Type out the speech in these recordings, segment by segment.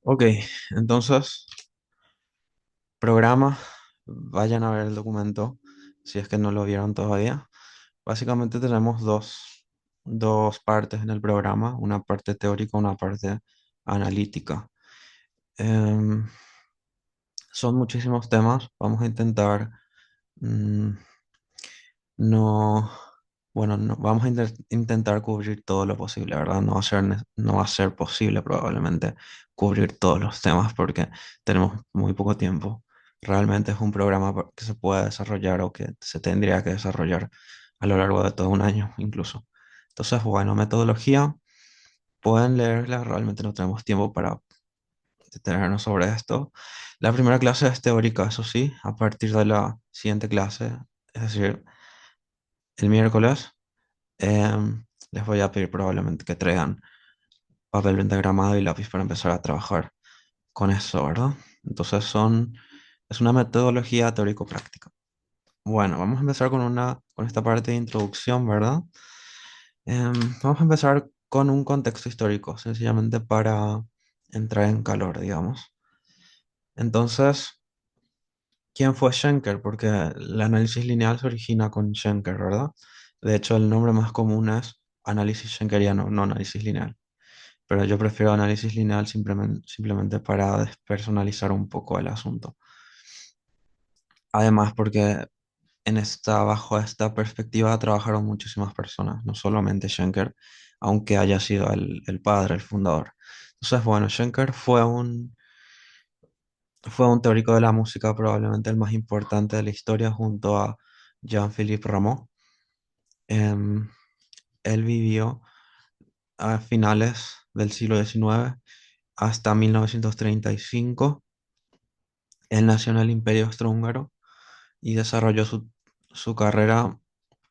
Ok, entonces, programa, vayan a ver el documento si es que no lo vieron todavía. Básicamente tenemos dos partes en el programa, una parte teórica, una parte analítica. Em, Son muchísimos temas, vamos a intentar mm, no, bueno, no, vamos a intentar cubrir todo lo posible, ¿verdad? No va a ser posible probablemente cubrir todos los temas porque tenemos muy poco tiempo. Realmente es un programa que se puede desarrollar o que se tendría que desarrollar a lo largo de todo un año incluso. Entonces, bueno, metodología, pueden leerla, realmente no tenemos tiempo para detenernos sobre esto. La primera clase es teórica, eso sí, a partir de la siguiente clase, es decir, el miércoles. Les voy a pedir probablemente que traigan papel pentagramado y lápiz para empezar a trabajar con eso, ¿verdad? Entonces es una metodología teórico-práctica. Bueno, vamos a empezar con esta parte de introducción, ¿verdad? Vamos a empezar con un contexto histórico, sencillamente para entrar en calor, digamos. Entonces, ¿quién fue Schenker? Porque el análisis lineal se origina con Schenker, ¿verdad? De hecho, el nombre más común es análisis schenkeriano, no análisis lineal. Pero yo prefiero análisis lineal simplemente para despersonalizar un poco el asunto. Además, porque bajo esta perspectiva trabajaron muchísimas personas, no solamente Schenker, aunque haya sido el padre, el fundador. Entonces, bueno, Schenker fue un teórico de la música, probablemente el más importante de la historia, junto a Jean-Philippe Rameau. Em, Él vivió a finales del siglo XIX hasta 1935. Él nació en el Imperio Austrohúngaro y desarrolló su carrera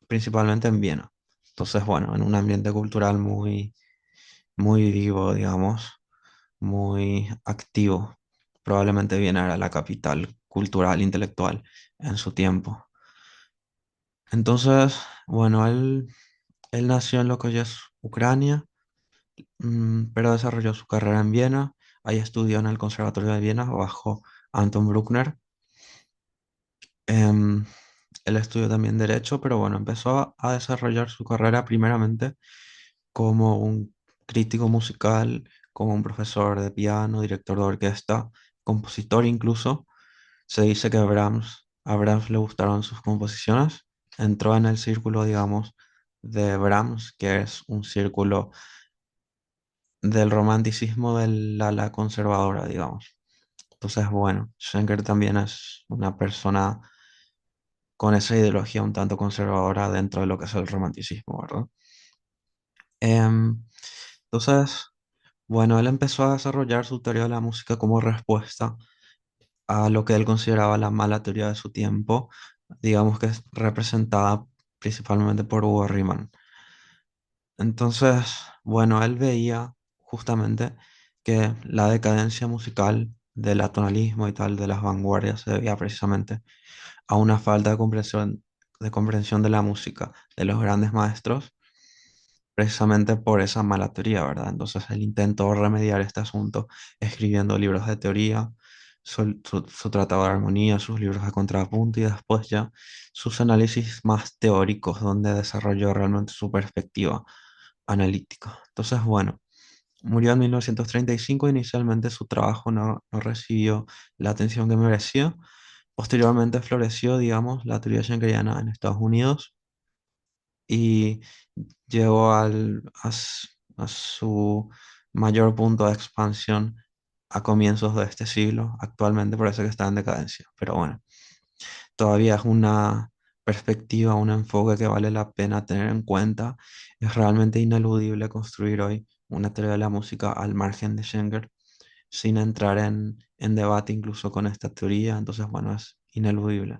principalmente en Viena. Entonces, bueno, en un ambiente cultural muy vivo, digamos, muy activo. Probablemente Viena era la capital cultural, intelectual en su tiempo. Entonces, bueno, él nació en lo que hoy es Ucrania, pero desarrolló su carrera en Viena. Ahí estudió en el Conservatorio de Viena bajo Anton Bruckner. Em, Él estudió también Derecho, pero bueno, empezó a desarrollar su carrera primeramente como un crítico musical, como un profesor de piano, director de orquesta, compositor incluso. Se dice que a Brahms le gustaron sus composiciones. Entró en el círculo, digamos, de Brahms, que es un círculo del romanticismo del ala conservadora, digamos. Entonces, bueno, Schenker también es una persona con esa ideología un tanto conservadora dentro de lo que es el romanticismo, ¿verdad? Em, entonces, bueno, él empezó a desarrollar su teoría de la música como respuesta a lo que él consideraba la mala teoría de su tiempo, digamos que es representada principalmente por Hugo Riemann. Entonces, bueno, él veía justamente que la decadencia musical del atonalismo y tal de las vanguardias se debía precisamente a una falta de comprensión de la música de los grandes maestros, precisamente por esa mala teoría, ¿verdad? Entonces él intentó remediar este asunto escribiendo libros de teoría, su tratado de armonía, sus libros de contrapunto y después ya sus análisis más teóricos, donde desarrolló realmente su perspectiva analítica. Entonces, bueno, murió en 1935. Inicialmente su trabajo no recibió la atención que merecía. Posteriormente floreció, digamos, la teoría schenkeriana en Estados Unidos y llegó a su mayor punto de expansión a comienzos de este siglo. Actualmente parece que está en decadencia, pero bueno, todavía es una perspectiva, un enfoque que vale la pena tener en cuenta. Es realmente ineludible construir hoy una teoría de la música al margen de Schenker, sin entrar en debate incluso con esta teoría. Entonces, bueno, es ineludible.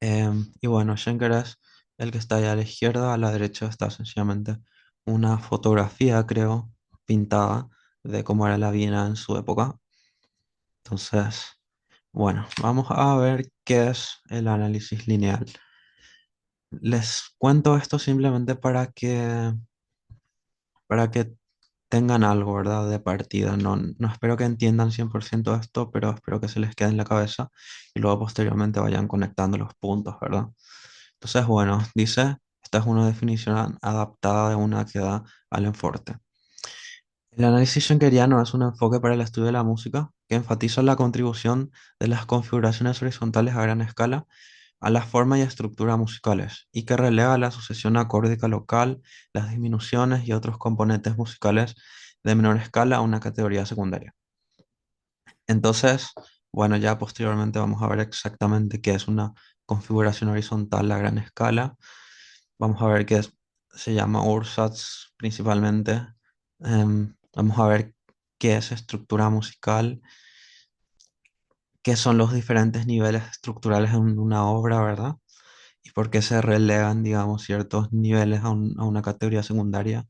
Y bueno, Schenker es el que está ahí a la izquierda. A la derecha está sencillamente una fotografía, creo, pintada de cómo era la Viena en su época. Entonces, bueno, vamos a ver qué es el análisis lineal. Les cuento esto simplemente para que tengan algo, ¿verdad? De partida. No, no espero que entiendan 100% esto, pero espero que se les quede en la cabeza y luego posteriormente vayan conectando los puntos, ¿verdad? Entonces, bueno, dice, esta es una definición adaptada de una que da Alan Forte. El análisis schenkeriano es un enfoque para el estudio de la música que enfatiza la contribución de las configuraciones horizontales a gran escala a la forma y estructura musicales y que relega la sucesión acórdica local, las disminuciones y otros componentes musicales de menor escala a una categoría secundaria. Entonces, bueno, ya posteriormente vamos a ver exactamente qué es una configuración horizontal a gran escala. Vamos a ver se llama URSATS principalmente. Vamos a ver qué es estructura musical, qué son los diferentes niveles estructurales en una obra, ¿verdad? Y por qué se relegan, digamos, ciertos niveles a una categoría secundaria,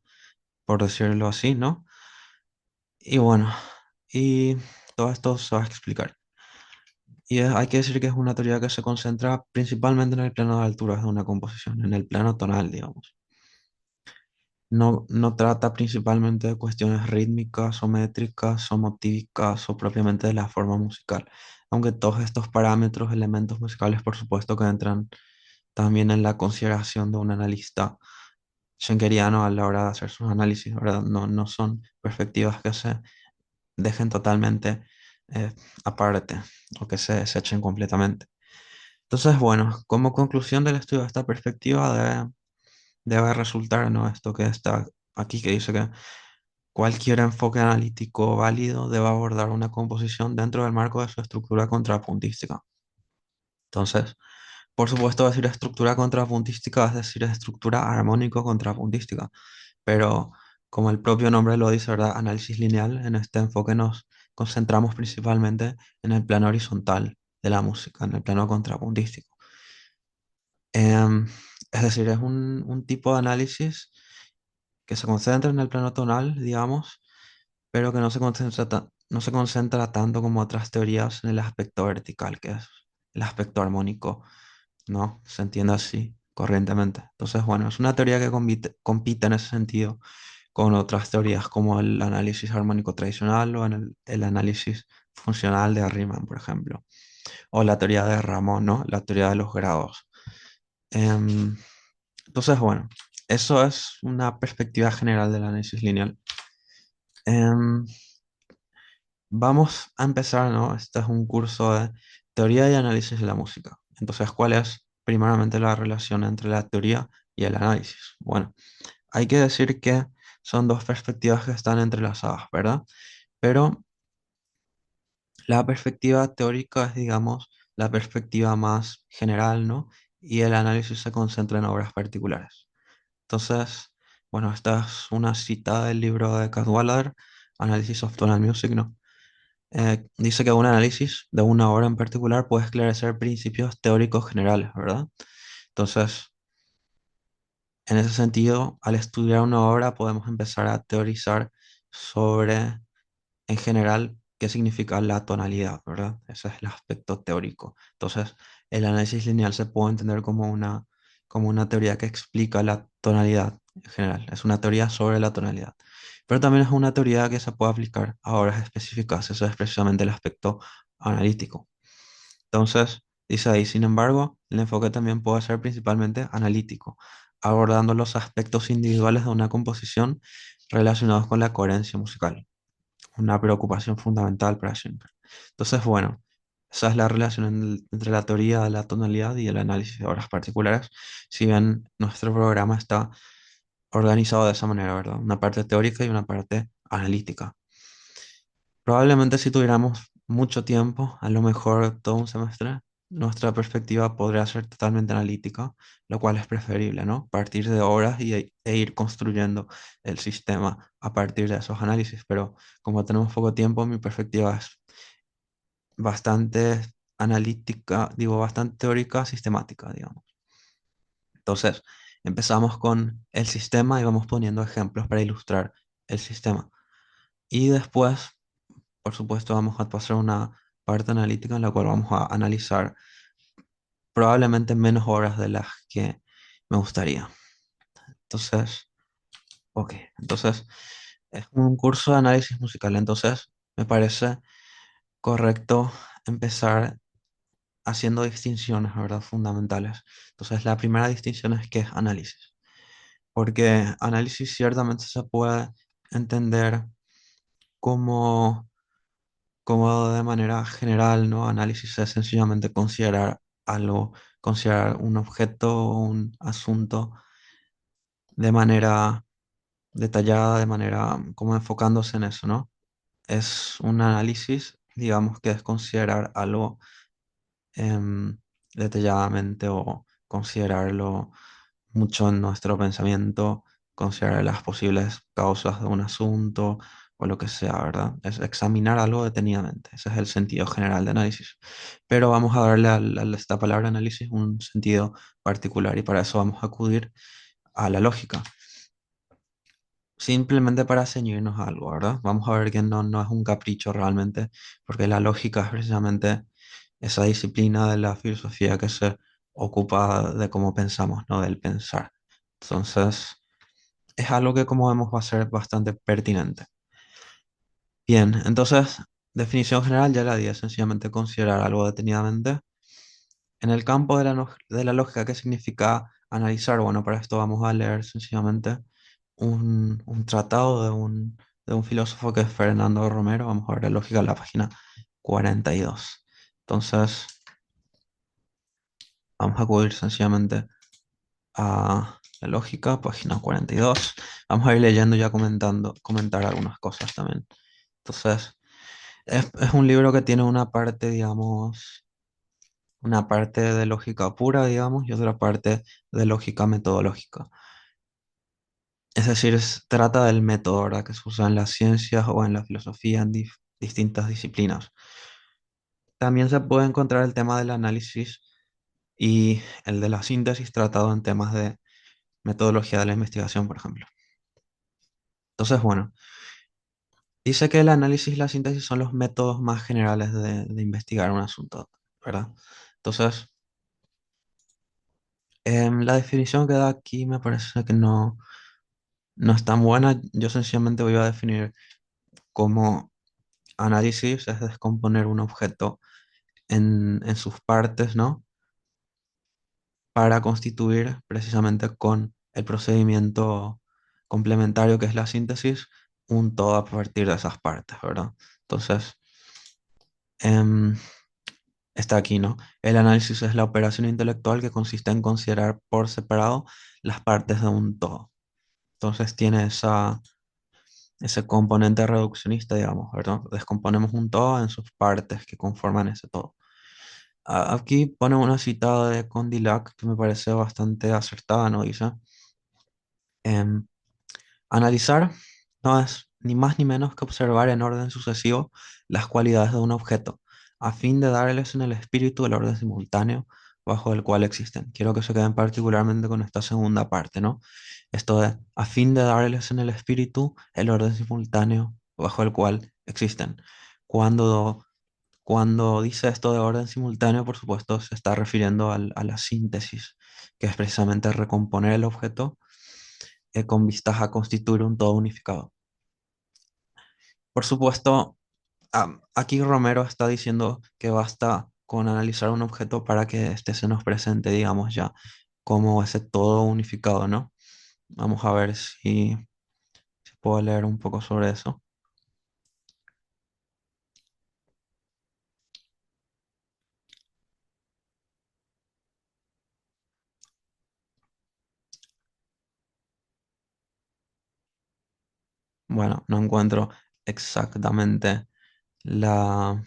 por decirlo así, ¿no? Y bueno, y todo esto se va a explicar. Hay que decir que es una teoría que se concentra principalmente en el plano de alturas de una composición, en el plano tonal, digamos. No, no trata principalmente de cuestiones rítmicas o métricas o motívicas o propiamente de la forma musical, aunque todos estos parámetros, elementos musicales, por supuesto que entran también en la consideración de un analista schenkeriano a la hora de hacer sus análisis, ¿verdad? No, no son perspectivas que se dejen totalmente eh, aparte o que se desechen completamente. Entonces, bueno, como conclusión del estudio de esta perspectiva debe resultar, ¿no? Esto que está aquí, que dice que cualquier enfoque analítico válido debe abordar una composición dentro del marco de su estructura contrapuntística. Entonces, por supuesto, decir estructura contrapuntística es decir estructura armónico-contrapuntística, pero como el propio nombre lo dice, ¿verdad? Análisis lineal, en este enfoque nos concentramos principalmente en el plano horizontal de la música, en el plano contrapuntístico. Em, es decir, es un tipo de análisis que se concentra en el plano tonal, digamos, pero que no se concentra tanto como otras teorías en el aspecto vertical, que es el aspecto armónico, ¿no? Se entiende así corrientemente. Entonces, bueno, es una teoría que compite en ese sentido con otras teorías como el análisis armónico tradicional o en el análisis funcional de Riemann, por ejemplo, o la teoría de Ramón, ¿no? La teoría de los grados. Em, entonces, bueno, eso es una perspectiva general del análisis lineal. Em, Vamos a empezar, ¿no? Este es un curso de teoría y análisis de la música. Entonces, ¿cuál es primeramente la relación entre la teoría y el análisis? Bueno, hay que decir que son dos perspectivas que están entrelazadas, ¿verdad? Pero la perspectiva teórica es, digamos, la perspectiva más general, ¿no? Y el análisis se concentra en obras particulares. Entonces, bueno, esta es una cita del libro de Cadwallader, Analysis of Tonal Music, ¿no? Dice que un análisis de una obra en particular puede esclarecer principios teóricos generales, ¿verdad? Entonces, en ese sentido, al estudiar una obra podemos empezar a teorizar sobre, en general, qué significa la tonalidad, ¿verdad? Ese es el aspecto teórico. Entonces, el análisis lineal se puede entender como una teoría que explica la tonalidad en general. Es una teoría sobre la tonalidad. Pero también es una teoría que se puede aplicar a obras específicas. Eso es precisamente el aspecto analítico. Entonces, dice ahí, sin embargo, el enfoque también puede ser principalmente analítico, abordando los aspectos individuales de una composición relacionados con la coherencia musical, una preocupación fundamental para Schenker. Entonces, bueno, esa es la relación entre la teoría de la tonalidad y el análisis de obras particulares, si bien nuestro programa está organizado de esa manera, ¿verdad? Una parte teórica y una parte analítica. Probablemente si tuviéramos mucho tiempo, a lo mejor todo un semestre, nuestra perspectiva podría ser totalmente analítica, lo cual es preferible, ¿no? Partir de obras e ir construyendo el sistema a partir de esos análisis, pero como tenemos poco tiempo, mi perspectiva es bastante analítica, digo, bastante teórica, sistemática, digamos. Entonces, empezamos con el sistema y vamos poniendo ejemplos para ilustrar el sistema. Y después, por supuesto, vamos a pasar a una parte analítica en la cual vamos a analizar probablemente menos horas de las que me gustaría. Entonces, ok. Entonces, es un curso de análisis musical, entonces me parece correcto empezar haciendo distinciones, ¿verdad? Fundamentales. Entonces, la primera distinción es qué es análisis, porque análisis ciertamente se puede entender como, como de manera general, ¿no? Análisis es sencillamente considerar algo, considerar un objeto o un asunto de manera detallada, de manera como enfocándose en eso, ¿no? Es un análisis, digamos que es considerar algo detalladamente o considerarlo mucho en nuestro pensamiento, considerar las posibles causas de un asunto o lo que sea, ¿verdad? Es examinar algo detenidamente. Ese es el sentido general de análisis. Pero vamos a darle a esta palabra análisis un sentido particular y para eso vamos a acudir a la lógica. Simplemente para ceñirnos a algo, ¿verdad? Vamos a ver que no es un capricho realmente, porque la lógica es precisamente esa disciplina de la filosofía que se ocupa de cómo pensamos, ¿no? Del pensar. Entonces, es algo que como vemos va a ser bastante pertinente. Bien, entonces, definición general ya la di, es sencillamente considerar algo detenidamente. En el campo de de la lógica, ¿qué significa analizar? Bueno, para esto vamos a leer sencillamente un tratado de un filósofo que es Fernando Romero. Vamos a ver la lógica en la página 42. Entonces, vamos a acudir sencillamente a la lógica, página 42. Vamos a ir leyendo y ya comentar algunas cosas también. Entonces, es un libro que tiene una parte, digamos, una parte de lógica pura, digamos, y otra parte de lógica metodológica. Es decir, trata del método, ¿verdad? Que se usa en las ciencias o en la filosofía, en distintas disciplinas. También se puede encontrar el tema del análisis y el de la síntesis tratado en temas de metodología de la investigación, por ejemplo. Entonces, bueno, dice que el análisis y la síntesis son los métodos más generales de investigar un asunto, ¿verdad? Entonces, la definición que da aquí me parece que no es tan buena. Yo sencillamente voy a definir como análisis es descomponer un objeto en sus partes, ¿no? Para constituir precisamente con el procedimiento complementario que es la síntesis, un todo a partir de esas partes, ¿verdad? Entonces, em, está aquí, ¿no? El análisis es la operación intelectual que consiste en considerar por separado las partes de un todo. Entonces tiene ese componente reduccionista, digamos, ¿verdad? Descomponemos un todo en sus partes que conforman ese todo. Aquí pone una cita de Condillac que me parece bastante acertada, ¿no? Dice, em, analizar no es ni más ni menos que observar en orden sucesivo las cualidades de un objeto, a fin de darles en el espíritu el orden simultáneo bajo el cual existen. Quiero que se queden particularmente con esta segunda parte, ¿no? Esto de, a fin de darles en el espíritu el orden simultáneo bajo el cual existen. Cuando, cuando dice esto de orden simultáneo, por supuesto, se está refiriendo a la síntesis, que es precisamente recomponer el objeto con vistas a constituir un todo unificado. Por supuesto, aquí Romero está diciendo que basta con analizar un objeto para que éste se nos presente, digamos, ya como ese todo unificado, ¿no? Vamos a ver si puedo leer un poco sobre eso. Bueno, no encuentro exactamente la,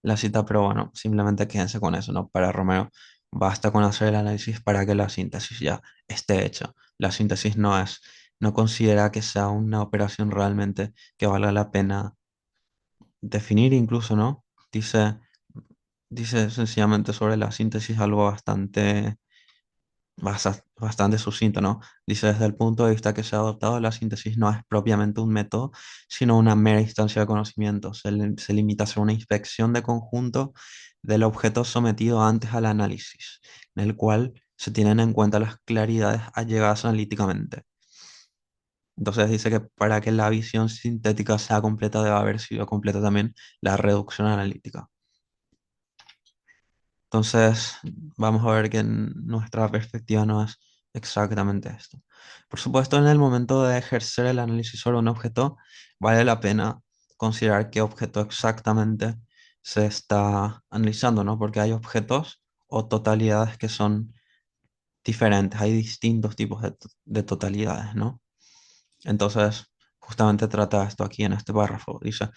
la cita, pero bueno, simplemente quédense con eso, ¿no? Para Romero, basta con hacer el análisis para que la síntesis ya esté hecha. La síntesis no considera que sea una operación realmente que valga la pena definir incluso, ¿no? Dice sencillamente sobre la síntesis algo bastante sucinto, ¿no? Dice, desde el punto de vista que se ha adoptado, la síntesis no es propiamente un método, sino una mera instancia de conocimiento. Se limita a ser una inspección de conjunto del objeto sometido antes al análisis, en el cual se tienen en cuenta las claridades allegadas analíticamente. Entonces dice que para que la visión sintética sea completa debe haber sido completa también la reducción analítica. Entonces, vamos a ver que nuestra perspectiva no es exactamente esto. Por supuesto, en el momento de ejercer el análisis sobre un objeto, vale la pena considerar qué objeto exactamente se está analizando, ¿no? Porque hay objetos o totalidades que son diferentes, hay distintos tipos de totalidades, ¿no? Entonces, justamente trata esto aquí en este párrafo. Dice,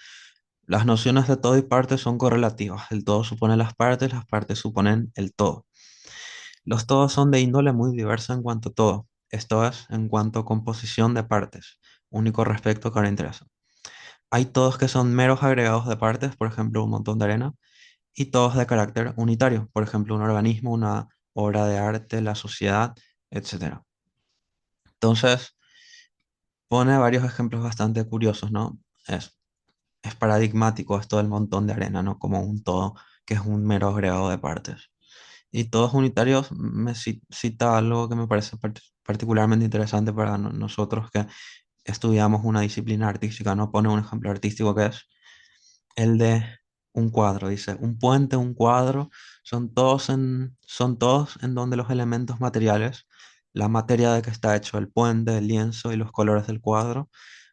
las nociones de todo y parte son correlativas. El todo supone las partes suponen el todo. Los todos son de índole muy diversa en cuanto a todo, esto es, en cuanto a composición de partes, único respecto que ahora interesa. Hay todos que son meros agregados de partes, por ejemplo, un montón de arena, y todos de carácter unitario, por ejemplo, un organismo, una obra de arte, la sociedad, etcétera. Entonces, pone varios ejemplos bastante curiosos, ¿no? Es paradigmático esto del montón de arena, ¿no? Como un todo que es un mero agregado de partes. Y todos unitarios me cita algo que me parece particularmente interesante para nosotros que estudiamos una disciplina artística, ¿no? Pone un ejemplo artístico que es el de un cuadro. Dice, un puente, un cuadro, son todos en donde los elementos materiales, la materia de que está hecho el puente, el lienzo y los colores del cuadro,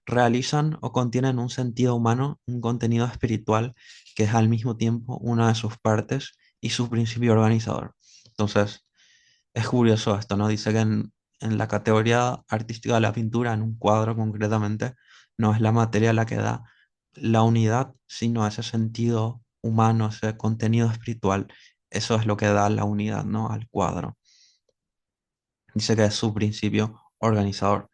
realizan o contienen un sentido humano, un contenido espiritual que es al mismo tiempo una de sus partes y su principio organizador. Entonces, es curioso esto, ¿no? Dice que en la categoría artística de la pintura, en un cuadro concretamente, no es la materia la que da la unidad, sino ese sentido humano, ese contenido espiritual. Eso es lo que da la unidad, ¿no? Al cuadro. Dice que es su principio organizador.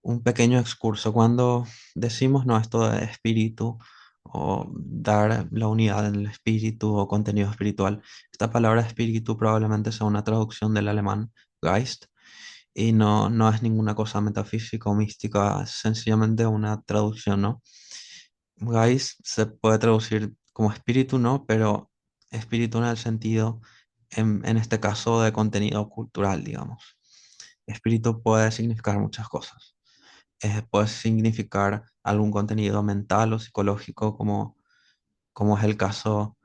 Un pequeño excurso. Cuando decimos, no, esto de espíritu o dar la unidad en el espíritu o contenido espiritual, esta palabra espíritu probablemente sea una traducción del alemán Geist y no es ninguna cosa metafísica o mística, es sencillamente una traducción, ¿no? Geist se puede traducir como espíritu, ¿no? Pero espíritu en el sentido, en este caso, de contenido cultural, digamos. Espíritu puede significar muchas cosas. Puede significar algún contenido mental o psicológico, como es el caso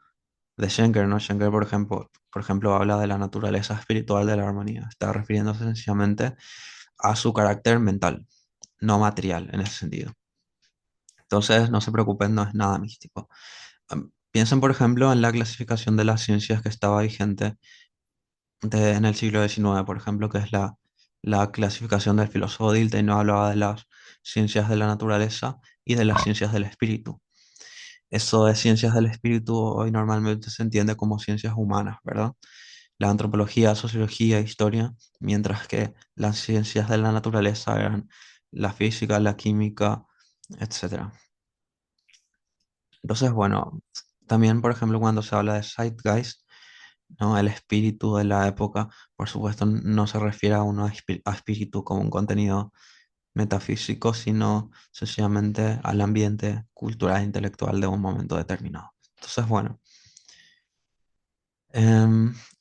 de Schenker, ¿no? Schenker, por ejemplo, habla de la naturaleza espiritual de la armonía. Está refiriéndose sencillamente a su carácter mental, no material en ese sentido. Entonces, no se preocupen, no es nada místico. Piensen, por ejemplo, en la clasificación de las ciencias que estaba vigente en el siglo XIX, por ejemplo, que es la clasificación del filósofo Dilthey, no hablaba de las ciencias de la naturaleza y de las ciencias del espíritu. Eso de ciencias del espíritu hoy normalmente se entiende como ciencias humanas, ¿verdad? La antropología, sociología, historia, mientras que las ciencias de la naturaleza eran la física, la química, etcétera. Entonces, bueno, también, por ejemplo, cuando se habla de Zeitgeist, ¿no? El espíritu de la época, por supuesto, no se refiere a uno a espíritu como un contenido metafísico, sino sencillamente al ambiente cultural e intelectual de un momento determinado. Entonces, bueno,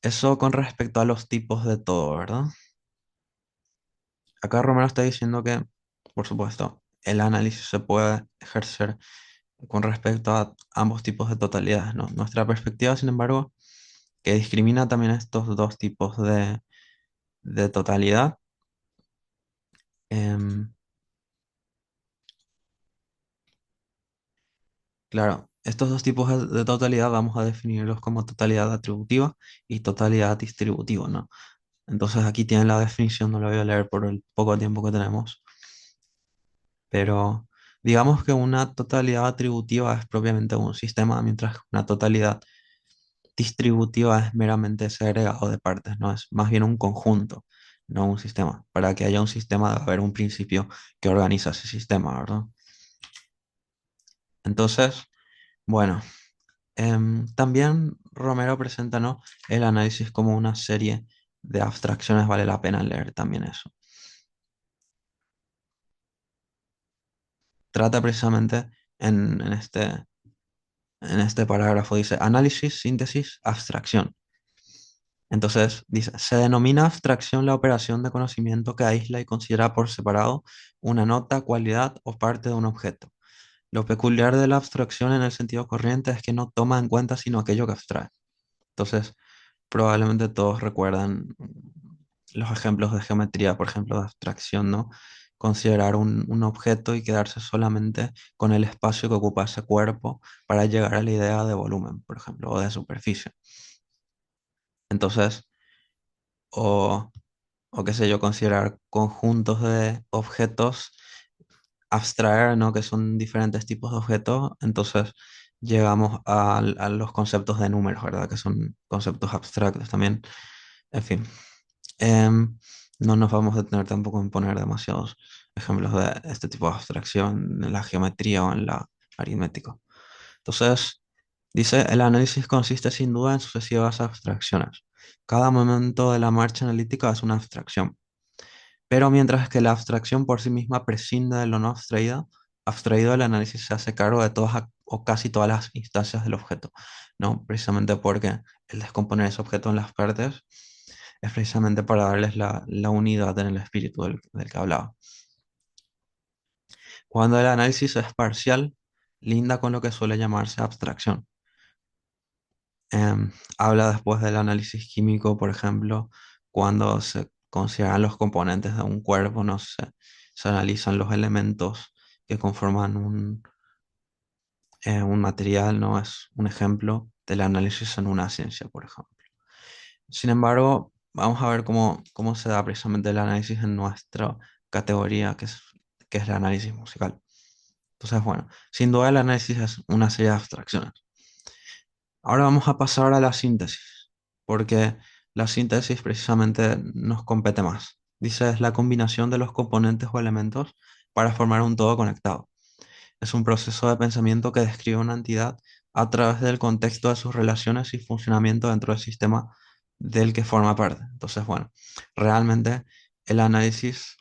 eso con respecto a los tipos de todo, ¿verdad? Acá Romero está diciendo que, por supuesto, el análisis se puede ejercer con respecto a ambos tipos de totalidades, ¿no? Nuestra perspectiva, sin embargo, que discrimina también estos dos tipos de totalidad. em, claro, estos dos tipos de totalidad vamos a definirlos como totalidad atributiva y totalidad distributiva, ¿no? Entonces aquí tienen la definición, no la voy a leer por el poco tiempo que tenemos, pero digamos que una totalidad atributiva es propiamente un sistema, mientras que una totalidad distributiva es meramente ese agregado de partes, ¿no? Es más bien un conjunto, no un sistema. Para que haya un sistema debe haber un principio que organiza ese sistema, ¿verdad? Entonces, bueno, también Romero presenta, ¿no? El análisis como una serie de abstracciones, vale la pena leer también eso. Trata precisamente en este parágrafo, dice análisis, síntesis, abstracción. Entonces, dice, se denomina abstracción la operación de conocimiento que aísla y considera por separado una nota, cualidad o parte de un objeto. Lo peculiar de la abstracción en el sentido corriente es que no toma en cuenta sino aquello que abstrae. Entonces, probablemente todos recuerdan los ejemplos de geometría, por ejemplo, de abstracción, ¿no? Considerar un objeto y quedarse solamente con el espacio que ocupa ese cuerpo para llegar a la idea de volumen, por ejemplo, o de superficie. Entonces, o, o qué sé yo, considerar conjuntos de objetos, abstraer, ¿no? Que son diferentes tipos de objetos, entonces llegamos a los conceptos de números, ¿verdad? Que son conceptos abstractos también. En fin, em, no nos vamos a detener tampoco en poner demasiados ejemplos de este tipo de abstracción en la geometría o en la aritmética. Entonces, dice, el análisis consiste sin duda en sucesivas abstracciones. Cada momento de la marcha analítica es una abstracción. Pero mientras que la abstracción por sí misma prescinde de lo no abstraído el análisis se hace cargo de todas o casi todas las instancias del objeto, ¿no? Precisamente porque el descomponer ese objeto en las partes es precisamente para darles la unidad en el espíritu del que hablaba. Cuando el análisis es parcial, linda con lo que suele llamarse abstracción. Habla después del análisis químico, por ejemplo, cuando se consideran los componentes de un cuerpo, no sé, se analizan los elementos que conforman un material, ¿no? Es un ejemplo del análisis en una ciencia, por ejemplo. Sin embargo, vamos a ver cómo se da precisamente el análisis en nuestra categoría, que es el análisis musical. Entonces, bueno, sin duda el análisis es una serie de abstracciones. Ahora vamos a pasar a la síntesis, porque la síntesis precisamente nos compete más. Dice, es la combinación de los componentes o elementos para formar un todo conectado. Es un proceso de pensamiento que describe una entidad a través del contexto de sus relaciones y funcionamiento dentro del sistema del que forma parte. Entonces, bueno, realmente el análisis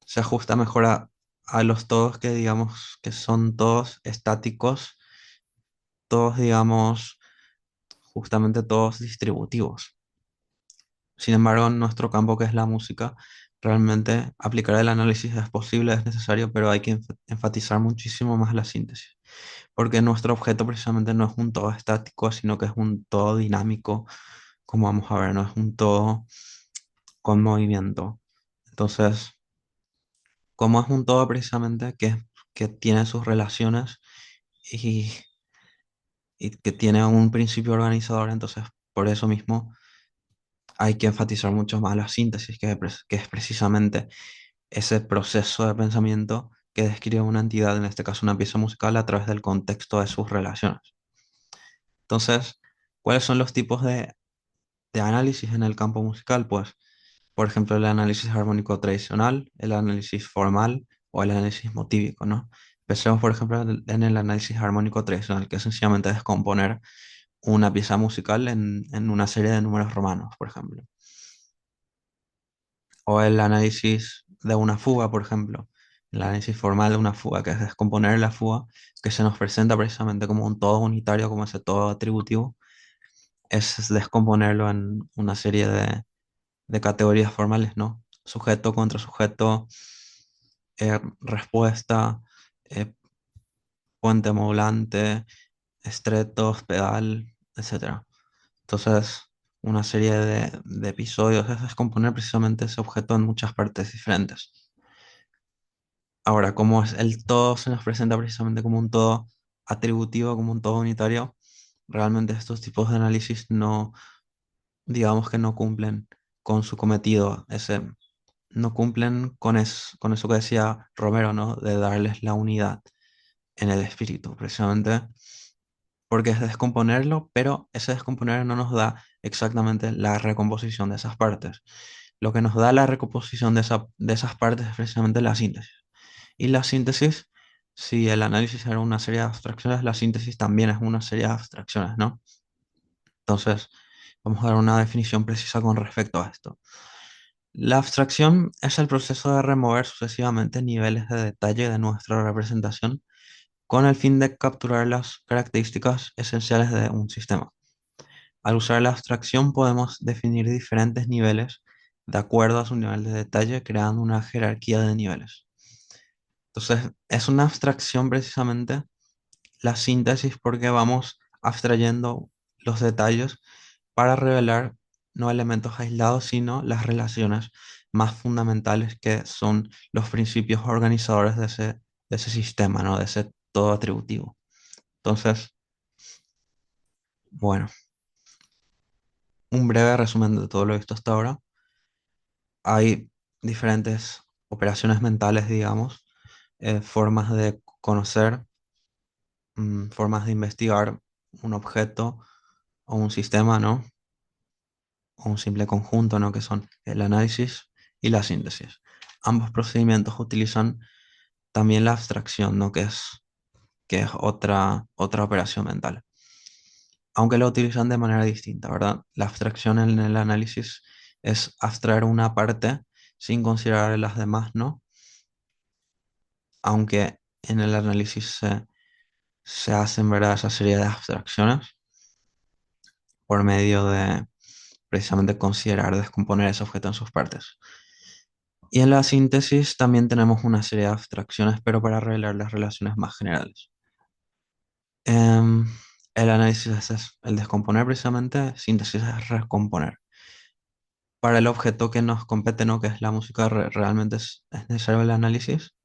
se ajusta mejor a los todos que digamos que son todos estáticos, todos digamos justamente todos distributivos. Sin embargo, en nuestro campo que es la música, realmente aplicar el análisis es posible, es necesario, pero hay que enfatizar muchísimo más la síntesis, porque nuestro objeto precisamente no es un todo estático, sino que es un todo dinámico, como vamos a ver, no es un todo con movimiento. Entonces, como es un todo precisamente que tiene sus relaciones y, y que tiene un principio organizador, entonces por eso mismo hay que enfatizar mucho más la síntesis, que es precisamente ese proceso de pensamiento que describe una entidad, en este caso una pieza musical, a través del contexto de sus relaciones. Entonces, ¿cuáles son los tipos de análisis en el campo musical? Pues, por ejemplo, el análisis armónico tradicional, el análisis formal o el análisis motívico, ¿no? Empecemos, por ejemplo, en el análisis armónico tradicional, que es sencillamente descomponer una pieza musical en una serie de números romanos, por ejemplo. O el análisis de una fuga, por ejemplo. El análisis formal de una fuga, que es descomponer la fuga, que se nos presenta precisamente como un todo unitario, como ese todo atributivo, es descomponerlo en una serie de categorías formales, ¿no? Sujeto, contrasujeto, respuesta, eh, puente modulante, estretos, pedal, etcétera. Entonces, una serie de episodios es descomponer precisamente ese objeto en muchas partes diferentes. Ahora, como es el todo se nos presenta precisamente como un todo atributivo, como un todo unitario, realmente estos tipos de análisis no, digamos que no cumplen con su cometido, no cumplen con eso que decía Romero, ¿no? De darles la unidad en el espíritu, precisamente porque es descomponerlo, pero ese descomponer no nos da exactamente la recomposición de esas partes. Lo que nos da la recomposición de esas partes es precisamente la síntesis. Y la síntesis, si el análisis era una serie de abstracciones, la síntesis también es una serie de abstracciones, ¿no? Entonces, vamos a dar una definición precisa con respecto a esto. La abstracción es el proceso de remover sucesivamente niveles de detalle de nuestra representación con el fin de capturar las características esenciales de un sistema. Al usar la abstracción podemos definir diferentes niveles de acuerdo a su nivel de detalle, creando una jerarquía de niveles. Entonces, es una abstracción precisamente la síntesis porque vamos abstrayendo los detalles para revelar no elementos aislados, sino las relaciones más fundamentales que son los principios organizadores de ese sistema, ¿no? De ese todo atributivo. Entonces, bueno, un breve resumen de todo lo visto hasta ahora. Hay diferentes operaciones mentales, digamos, formas de conocer, formas de investigar un objeto o un sistema, ¿no? O un simple conjunto, ¿no? Que son el análisis y la síntesis. Ambos procedimientos utilizan también la abstracción, ¿no? Que es otra operación mental. Aunque lo utilizan de manera distinta, ¿verdad? La abstracción en el análisis es abstraer una parte sin considerar las demás, ¿no? Aunque en el análisis se hacen, ¿verdad? Esa serie de abstracciones por medio de precisamente considerar, descomponer ese objeto en sus partes. Y en la síntesis también tenemos una serie de abstracciones, pero para revelar las relaciones más generales. Em, el análisis es el descomponer precisamente, síntesis es recomponer. Para el objeto que nos compete, ¿no? Que es la música, realmente es necesario el análisis,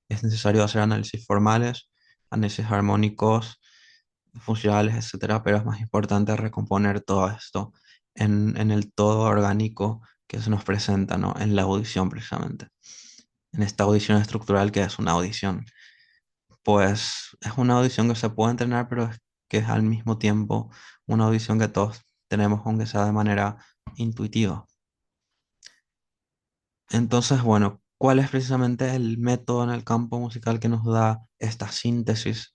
es necesario hacer análisis formales, análisis armónicos, funcionales, etcétera, pero es más importante recomponer todo esto en el todo orgánico que se nos presenta, ¿no? En la audición precisamente. En esta audición estructural que es una audición. Pues es una audición que se puede entrenar, pero es que es al mismo tiempo una audición que todos tenemos, aunque sea de manera intuitiva. Entonces, bueno, ¿cuál es precisamente el método en el campo musical que nos da esta síntesis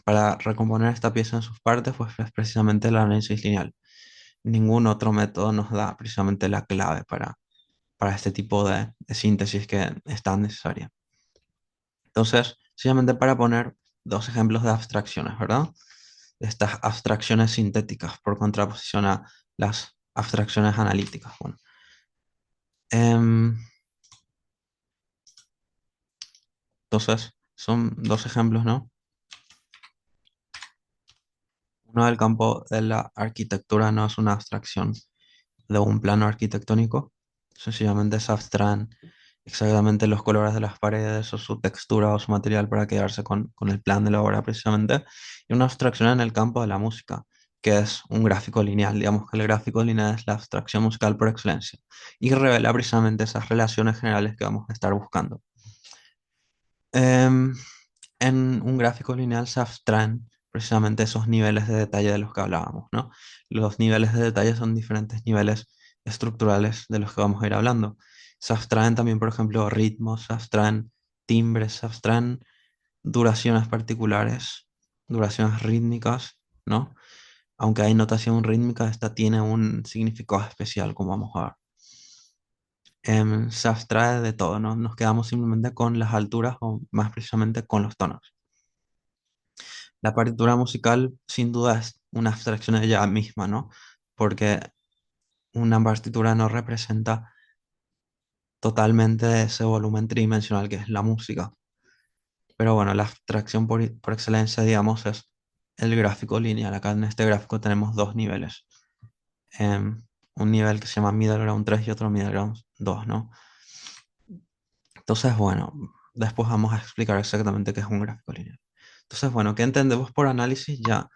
para recomponer esta pieza en sus partes? Pues es precisamente el análisis lineal. Ningún otro método nos da precisamente la clave para este tipo de síntesis que es tan necesaria. Entonces, simplemente para poner dos ejemplos de abstracciones, ¿verdad? Estas abstracciones sintéticas por contraposición a las abstracciones analíticas. Bueno, em, entonces, son dos ejemplos, ¿no? Uno del campo de la arquitectura no es una abstracción de un plano arquitectónico, sencillamente se abstraen exactamente los colores de las paredes o su textura o su material para quedarse con el plan de la obra precisamente. Y una abstracción en el campo de la música, que es un gráfico lineal. Digamos que el gráfico lineal es la abstracción musical por excelencia y revela precisamente esas relaciones generales que vamos a estar buscando. Em, en un gráfico lineal se abstraen precisamente esos niveles de detalle de los que hablábamos, ¿no? Los niveles de detalle son diferentes niveles estructurales de los que vamos a ir hablando. Se abstraen también, por ejemplo, ritmos, se abstraen timbres, se abstraen duraciones particulares, duraciones rítmicas, ¿no? Aunque hay notación rítmica, esta tiene un significado especial, como vamos a ver. Se abstrae de todo, ¿no? Nos quedamos simplemente con las alturas o más precisamente con los tonos. La partitura musical sin duda es una abstracción de ella misma, ¿no? Porque una partitura no representa totalmente ese volumen tridimensional que es la música. Pero bueno, la abstracción por excelencia, digamos, es el gráfico lineal. Acá en este gráfico tenemos dos niveles. Un nivel que se llama Middle Ground 3 y otro Middle Ground 2, ¿no? Entonces, bueno, después vamos a explicar exactamente qué es un gráfico lineal. Entonces, bueno, ¿qué entendemos por análisis? Ya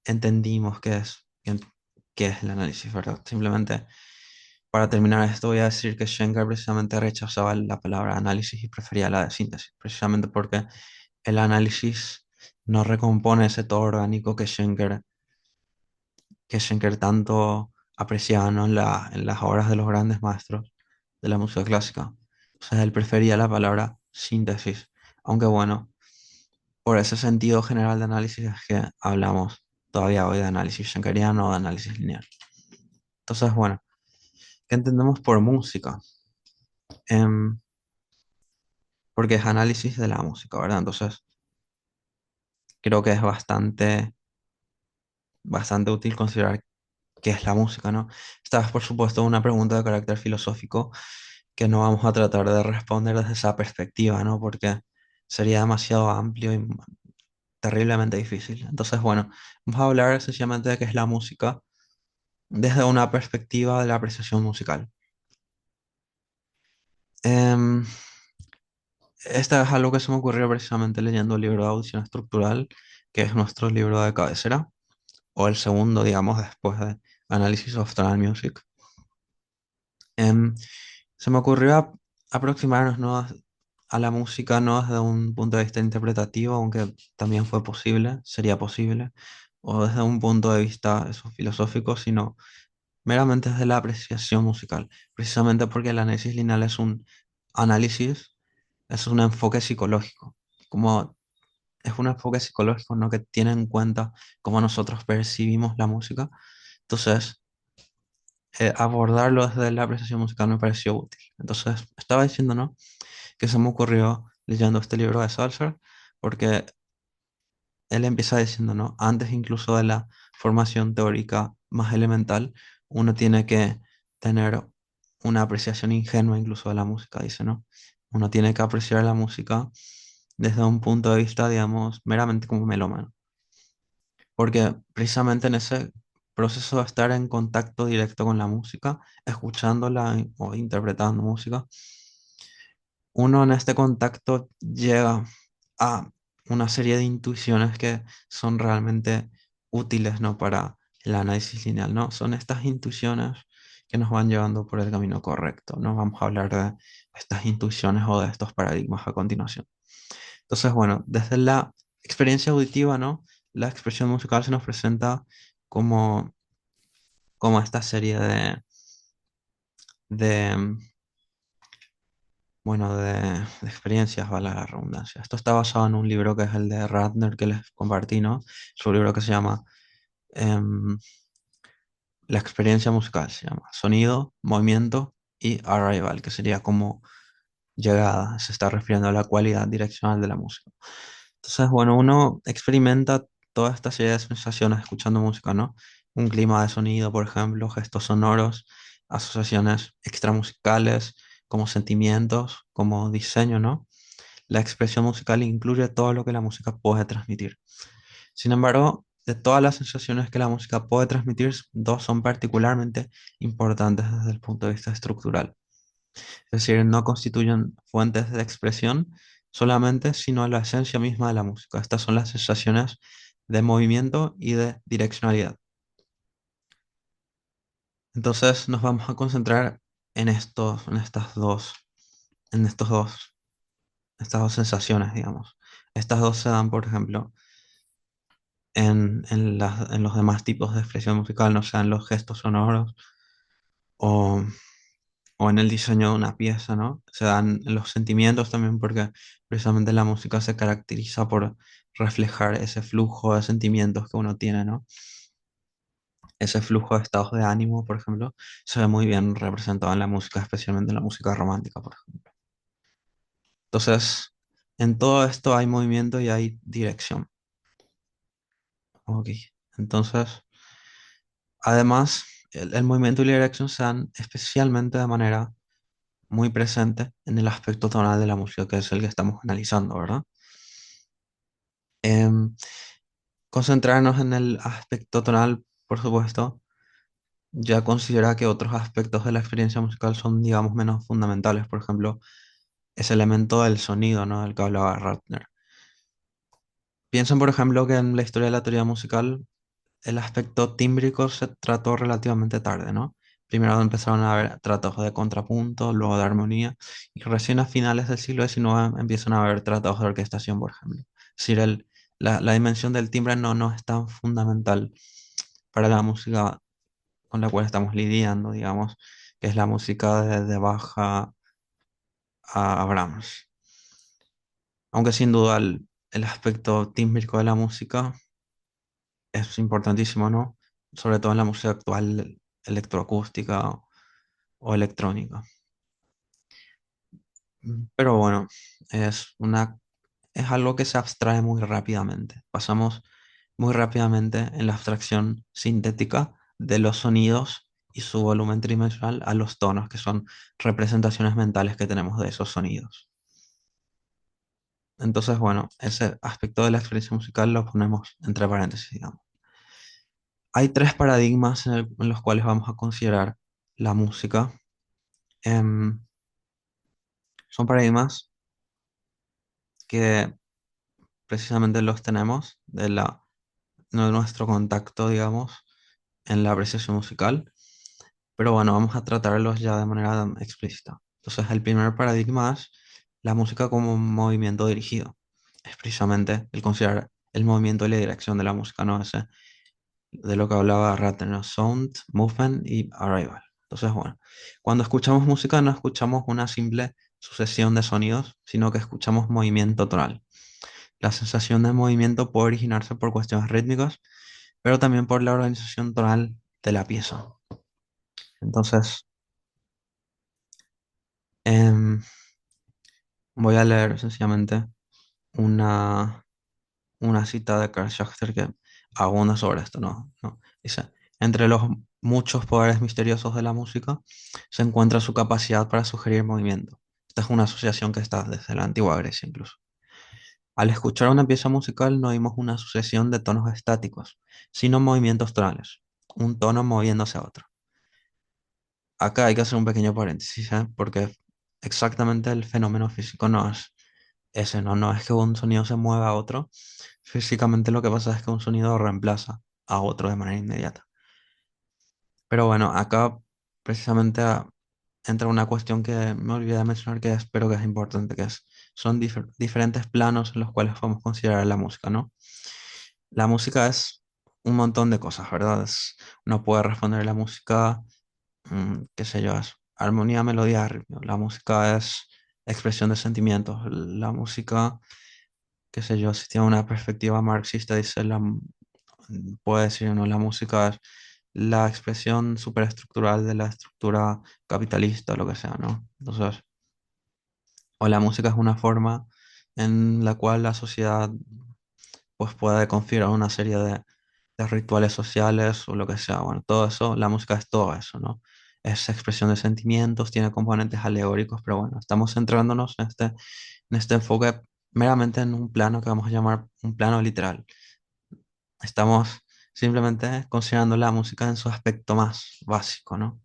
entendimos qué es el análisis, ¿verdad? Simplemente para terminar esto voy a decir que Schenker precisamente rechazaba la palabra análisis y prefería la de síntesis, precisamente porque el análisis no recompone ese todo orgánico que Schenker tanto apreciaba, ¿no? En las obras de los grandes maestros de la música clásica. O sea, él prefería la palabra síntesis, aunque bueno, por ese sentido general de análisis es que hablamos todavía hoy de análisis schenkeriano o de análisis lineal. Entonces, bueno, ¿qué entendemos por música? Em, Porque es análisis de la música, ¿verdad? Entonces, creo que es bastante bastante útil considerar qué es la música, ¿no? Esta es, por supuesto, una pregunta de carácter filosófico que no vamos a tratar de responder desde esa perspectiva, ¿no? Porque sería demasiado amplio y terriblemente difícil. Entonces, bueno, vamos a hablar sencillamente de qué es la música desde una perspectiva de la apreciación musical. Em, Esta es algo que se me ocurrió precisamente leyendo el libro de audición estructural, que es nuestro libro de cabecera, o el segundo, digamos, después de Analysis of Tonal Music. Em, Se me ocurrió aproximarnos, ¿no?, a la música no desde un punto de vista interpretativo, aunque también fue posible, sería posible, o desde un punto de vista eso, filosófico, sino meramente desde la apreciación musical, precisamente porque el análisis lineal es un análisis, es un enfoque psicológico, como es un enfoque psicológico, ¿no?, que tiene en cuenta cómo nosotros percibimos la música. Entonces, abordarlo desde la apreciación musical me pareció útil. Entonces, estaba diciendo, ¿no?, que se me ocurrió leyendo este libro de Salzer, porque él empieza diciendo, ¿no?, antes incluso de la formación teórica más elemental, uno tiene que tener una apreciación ingenua incluso de la música, dice, ¿no? Uno tiene que apreciar la música desde un punto de vista, digamos, meramente como melómano, porque precisamente en ese proceso de estar en contacto directo con la música, escuchándola o interpretando música, uno en este contacto llega a una serie de intuiciones que son realmente útiles, ¿no?, para el análisis lineal, ¿no? Son estas intuiciones que nos van llevando por el camino correcto, ¿no? Vamos a hablar de estas intuiciones o de estos paradigmas a continuación. Entonces, bueno, desde la experiencia auditiva, ¿no?, la expresión musical se nos presenta como, como esta serie de bueno, de experiencias, vale la redundancia. Esto está basado en un libro que es el de Ratner que les compartí, ¿no? Es un libro que se llama em, La experiencia musical, se llama Sonido, Movimiento y Arrival, que sería como llegada, se está refiriendo a la cualidad direccional de la música. Entonces, bueno, uno experimenta toda esta serie de sensaciones escuchando música, ¿no? Un clima de sonido, por ejemplo, gestos sonoros, asociaciones extramusicales, como sentimientos, como diseño, ¿no? La expresión musical incluye todo lo que la música puede transmitir. Sin embargo, de todas las sensaciones que la música puede transmitir, dos son particularmente importantes desde el punto de vista estructural. Es decir, no constituyen fuentes de expresión solamente, sino la esencia misma de la música. Estas son las sensaciones de movimiento y de direccionalidad. Entonces nos vamos a concentrar en estos, en estos dos, estas dos sensaciones, digamos. Estas dos se dan, por ejemplo, en los demás tipos de expresión musical, no sean los gestos sonoros o, o en el diseño de una pieza, ¿no? Se dan en los sentimientos también porque precisamente la música se caracteriza por reflejar ese flujo de sentimientos que uno tiene, ¿no? Ese flujo de estados de ánimo, por ejemplo, se ve muy bien representado en la música, especialmente en la música romántica, por ejemplo. Entonces, en todo esto hay movimiento y hay dirección. Ok, entonces... Además, el movimiento y la dirección se dan especialmente de manera muy presente en el aspecto tonal de la música, que es el que estamos analizando, ¿verdad? Em, Concentrarnos en el aspecto tonal, por supuesto, ya considera que otros aspectos de la experiencia musical son, digamos, menos fundamentales. Por ejemplo, ese elemento del sonido, ¿no?, del que hablaba Ratner. Piensen, por ejemplo, que en la historia de la teoría musical el aspecto tímbrico se trató relativamente tarde, ¿no? Primero empezaron a haber tratados de contrapunto, luego de armonía, y recién a finales del siglo XIX empiezan a haber tratados de orquestación, por ejemplo. Es decir, la dimensión del timbre no es tan fundamental para la música con la cual estamos lidiando, digamos, que es la música de Bach a Brahms. Aunque sin duda el aspecto tímbrico de la música es importantísimo, ¿no? Sobre todo en la música actual, electroacústica o electrónica. Pero bueno, es una, es algo que se abstrae muy rápidamente. Pasamos muy rápidamente en la abstracción sintética de los sonidos y su volumen tridimensional a los tonos, que son representaciones mentales que tenemos de esos sonidos. Entonces, bueno, ese aspecto de la experiencia musical lo ponemos entre paréntesis, digamos. Hay tres paradigmas en los cuales vamos a considerar la música. Em, Son paradigmas que precisamente los tenemos de nuestro contacto, digamos, en la apreciación musical. Pero bueno, vamos a tratarlos ya de manera explícita. Entonces, el primer paradigma es la música como un movimiento dirigido. Es precisamente el considerar el movimiento y la dirección de la música, ¿no? Ese de lo que hablaba Ratner, ¿no? Sound, movement y arrival. Entonces, bueno, cuando escuchamos música no escuchamos una simple sucesión de sonidos, sino que escuchamos movimiento tonal. La sensación de movimiento puede originarse por cuestiones rítmicas, pero también por la organización tonal de la pieza. Entonces, em, voy a leer sencillamente una, una cita de Karl Schachter que abunda sobre esto, ¿no? ¿No? Dice, entre los muchos poderes misteriosos de la música se encuentra su capacidad para sugerir movimiento. Esta es una asociación que está desde la antigua Grecia incluso. Al escuchar una pieza musical no oímos una sucesión de tonos estáticos, sino movimientos tonales, un tono moviéndose a otro. Acá hay que hacer un pequeño paréntesis, ¿eh? Porque exactamente el fenómeno físico no es ese, ¿no? No es que un sonido se mueva a otro. Físicamente lo que pasa es que un sonido reemplaza a otro de manera inmediata. Pero bueno, acá precisamente entra una cuestión que me olvidé de mencionar que espero que es importante, que es, son diferentes planos en los cuales podemos considerar la música, ¿no? La música es un montón de cosas, ¿verdad? Uno puede responder la música, qué sé yo, es armonía, melodía, ritmo. La música es expresión de sentimientos. La música, qué sé yo, si tiene una perspectiva marxista, dice puede decir, ¿no? La música es la expresión superestructural de la estructura capitalista, lo que sea, ¿no? Entonces, o la música es una forma en la cual la sociedad pues puede configurar una serie de rituales sociales o lo que sea. Bueno, todo eso, la música es todo eso, ¿no? Es expresión de sentimientos, tiene componentes alegóricos, pero bueno, estamos centrándonos en este enfoque meramente en un plano que vamos a llamar un plano literal. Estamos simplemente considerando la música en su aspecto más básico, ¿no?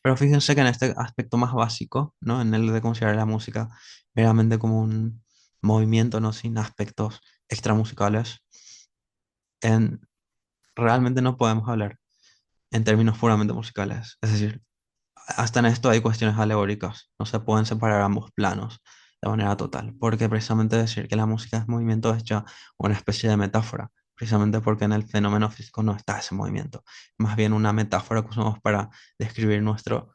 Pero fíjense que en este aspecto más básico, ¿no? En el de considerar la música meramente como un movimiento, ¿no? Sin aspectos extramusicales, en, realmente no podemos hablar en términos puramente musicales. Es decir, hasta en esto hay cuestiones alegóricas. No se pueden separar ambos planos de manera total, porque precisamente decir que la música es movimiento es ya una especie de metáfora, precisamente porque en el fenómeno físico no está ese movimiento. Más bien una metáfora que usamos para describir nuestra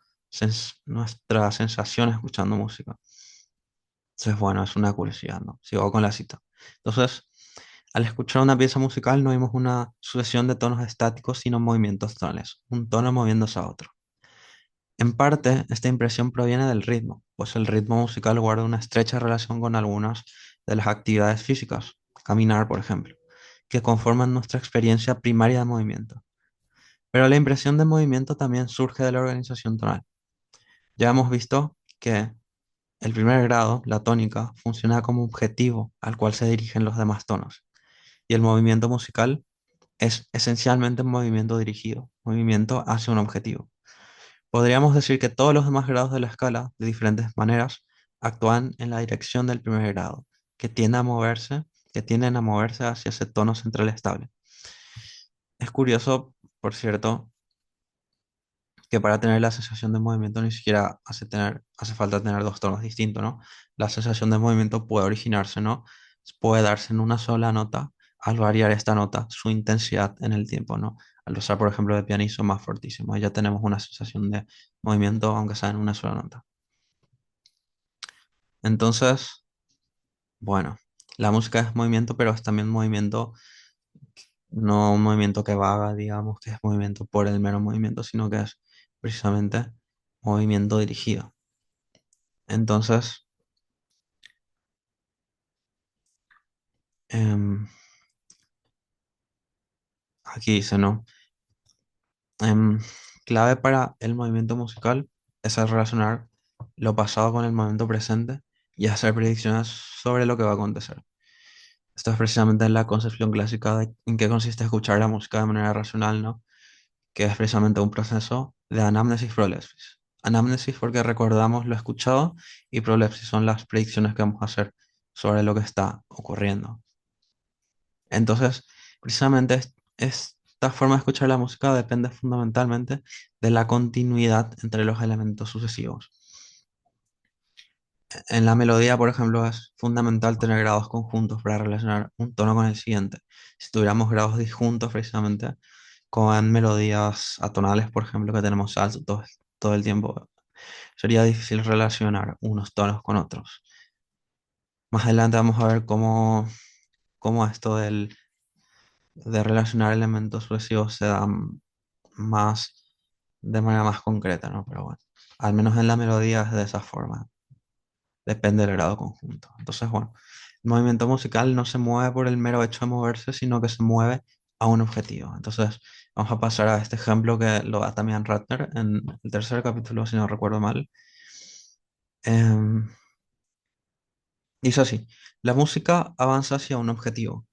sensación escuchando música. Entonces, bueno, es una curiosidad, ¿no? Sigo con la cita. Entonces, al escuchar una pieza musical no vimos una sucesión de tonos estáticos, sino movimientos tonales, un tono moviéndose a otro. En parte, esta impresión proviene del ritmo, pues el ritmo musical guarda una estrecha relación con algunas de las actividades físicas, caminar, por ejemplo, que conforman nuestra experiencia primaria de movimiento. Pero la impresión de movimiento también surge de la organización tonal. Ya hemos visto que el primer grado, la tónica, funciona como objetivo al cual se dirigen los demás tonos, y el movimiento musical es esencialmente un movimiento dirigido, movimiento hacia un objetivo. Podríamos decir que todos los demás grados de la escala, de diferentes maneras, actúan en la dirección del primer grado, que tiende a moverse, que tienden a moverse hacia ese tono central estable. Es curioso, por cierto, que para tener la sensación de movimiento ni siquiera hace falta tener dos tonos distintos, ¿no? La sensación de movimiento puede originarse, ¿no? Puede darse en una sola nota, al variar esta nota, su intensidad en el tiempo, ¿no? Al usar, por ejemplo, el pianizo más fortísimo, ahí ya tenemos una sensación de movimiento, aunque sea en una sola nota. Entonces, bueno, la música es movimiento, pero es también movimiento, no un movimiento que vaga, digamos, que es movimiento por el mero movimiento, sino que es precisamente movimiento dirigido. Entonces, em, Aquí dice, ¿no? Em, Clave para el movimiento musical es el relacionar lo pasado con el momento presente y hacer predicciones sobre lo que va a acontecer. Esto es precisamente la concepción clásica de en qué consiste escuchar la música de manera racional, ¿no? Que es precisamente un proceso de anamnesis-prolepsis. Anamnesis porque recordamos lo escuchado y prolepsis son las predicciones que vamos a hacer sobre lo que está ocurriendo. Entonces, precisamente esta forma de escuchar la música depende fundamentalmente de la continuidad entre los elementos sucesivos. En la melodía, por ejemplo, es fundamental tener grados conjuntos para relacionar un tono con el siguiente. Si tuviéramos grados disjuntos, precisamente, con melodías atonales, por ejemplo, que tenemos saltos todo el tiempo, sería difícil relacionar unos tonos con otros. Más adelante vamos a ver cómo esto de relacionar elementos sucesivos se da más de manera más concreta, ¿no? Pero bueno, al menos en la melodía es de esa forma, depende del grado conjunto. Entonces, bueno, el movimiento musical no se mueve por el mero hecho de moverse, sino que se mueve a un objetivo. Entonces, vamos a pasar a este ejemplo que lo da también Ratner en el tercer capítulo, si no recuerdo mal. Em, Dice así, la música avanza hacia un objetivo.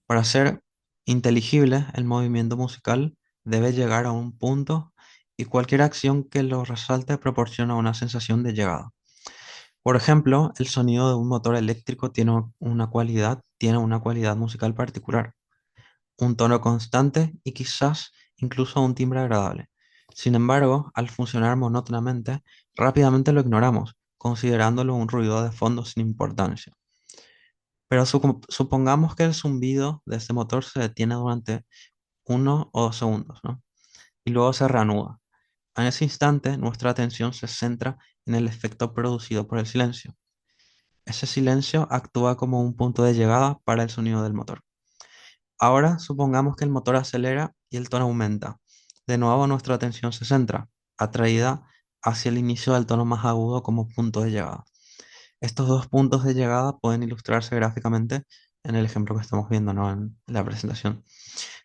Para ser inteligible, el movimiento musical debe llegar a un punto y cualquier acción que lo resalte proporciona una sensación de llegada. Por ejemplo, el sonido de un motor eléctrico tiene una cualidad musical particular, un tono constante y quizás incluso un timbre agradable. Sin embargo, al funcionar monótonamente, rápidamente lo ignoramos, considerándolo un ruido de fondo sin importancia. Pero supongamos que el zumbido de este motor se detiene durante 1 o 2 segundos, ¿no? Y luego se reanuda. En ese instante, nuestra atención se centra en el efecto producido por el silencio. Ese silencio actúa como un punto de llegada para el sonido del motor. Ahora supongamos que el motor acelera y el tono aumenta. De nuevo nuestra atención se centra, atraída hacia el inicio del tono más agudo como punto de llegada. Estos dos puntos de llegada pueden ilustrarse gráficamente en el ejemplo que estamos viendo, ¿no? En la presentación.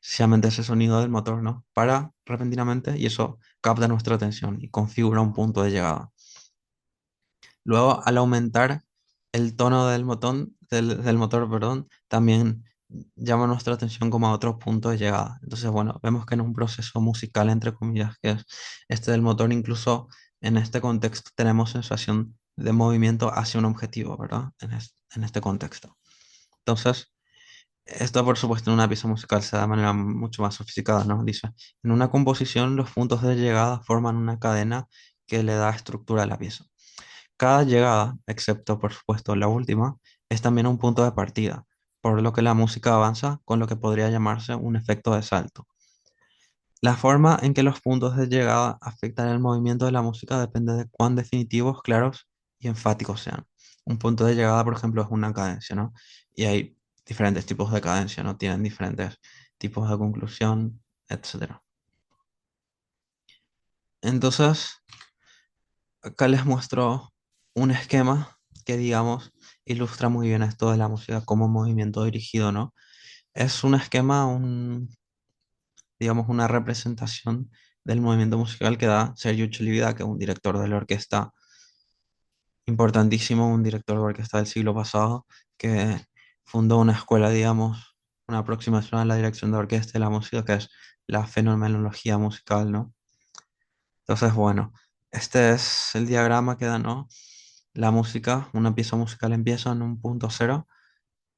Sencillamente ese sonido del motor, ¿no? Para repentinamente y eso capta nuestra atención y configura un punto de llegada. Luego, al aumentar el tono del motor, perdón, también llama nuestra atención como a otro punto de llegada. Entonces, bueno, vemos que en un proceso musical, entre comillas, que es este del motor, incluso en este contexto tenemos sensación de movimiento hacia un objetivo, ¿verdad? En este contexto. Entonces, esto, por supuesto, en una pieza musical se da de manera mucho más sofisticada, ¿no? Dice, en una composición los puntos de llegada forman una cadena que le da estructura a la pieza. Cada llegada, excepto por supuesto la última, es también un punto de partida, por lo que la música avanza con lo que podría llamarse un efecto de salto. La forma en que los puntos de llegada afectan el movimiento de la música depende de cuán definitivos, claros y enfáticos sean. Un punto de llegada, por ejemplo, es una cadencia, ¿no? Y hay diferentes tipos de cadencia, ¿no? Tienen diferentes tipos de conclusión, etcétera. Entonces, acá les muestro un esquema que, digamos, ilustra muy bien esto de la música como movimiento dirigido, ¿no? Es un esquema, digamos, una representación del movimiento musical que da Sergiu Celibidache, que es un director de la orquesta importantísimo, un director de orquesta del siglo pasado, que fundó una escuela, digamos, una aproximación a la dirección de orquesta y la música, que es la fenomenología musical, ¿no? Entonces, bueno, este es el diagrama que da, ¿no? La música, una pieza musical empieza en un punto cero,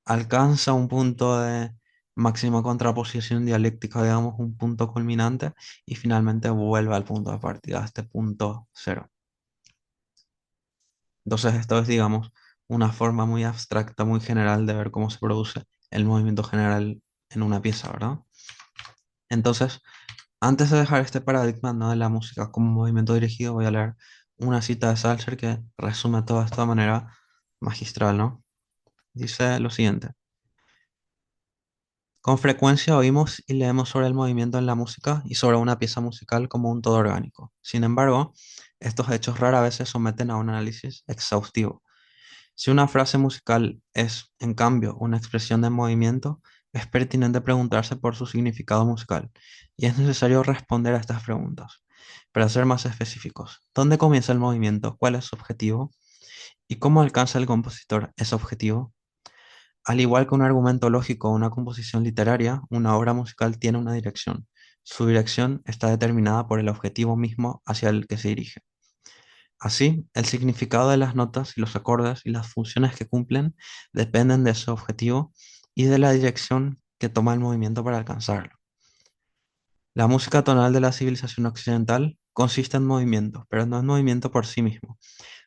alcanza un punto de máxima contraposición dialéctica, digamos, un punto culminante, y finalmente vuelve al punto de partida, a este punto cero. Entonces, esto es, digamos, una forma muy abstracta, muy general de ver cómo se produce el movimiento general en una pieza, ¿verdad? Entonces, antes de dejar este paradigma, ¿no? de la música como movimiento dirigido, voy a leer una cita de Salzer que resume todo esto de manera magistral, ¿no? Dice lo siguiente. Con frecuencia oímos y leemos sobre el movimiento en la música y sobre una pieza musical como un todo orgánico. Sin embargo, estos hechos rara vez se someten a un análisis exhaustivo. Si una frase musical es, en cambio, una expresión de movimiento, es pertinente preguntarse por su significado musical y es necesario responder a estas preguntas. Para ser más específicos, ¿dónde comienza el movimiento? ¿Cuál es su objetivo? ¿Y cómo alcanza el compositor ese objetivo? Al igual que un argumento lógico o una composición literaria, una obra musical tiene una dirección. Su dirección está determinada por el objetivo mismo hacia el que se dirige. Así, el significado de las notas y los acordes y las funciones que cumplen dependen de ese objetivo y de la dirección que toma el movimiento para alcanzarlo. La música tonal de la civilización occidental consiste en movimiento, pero no en movimiento por sí mismo.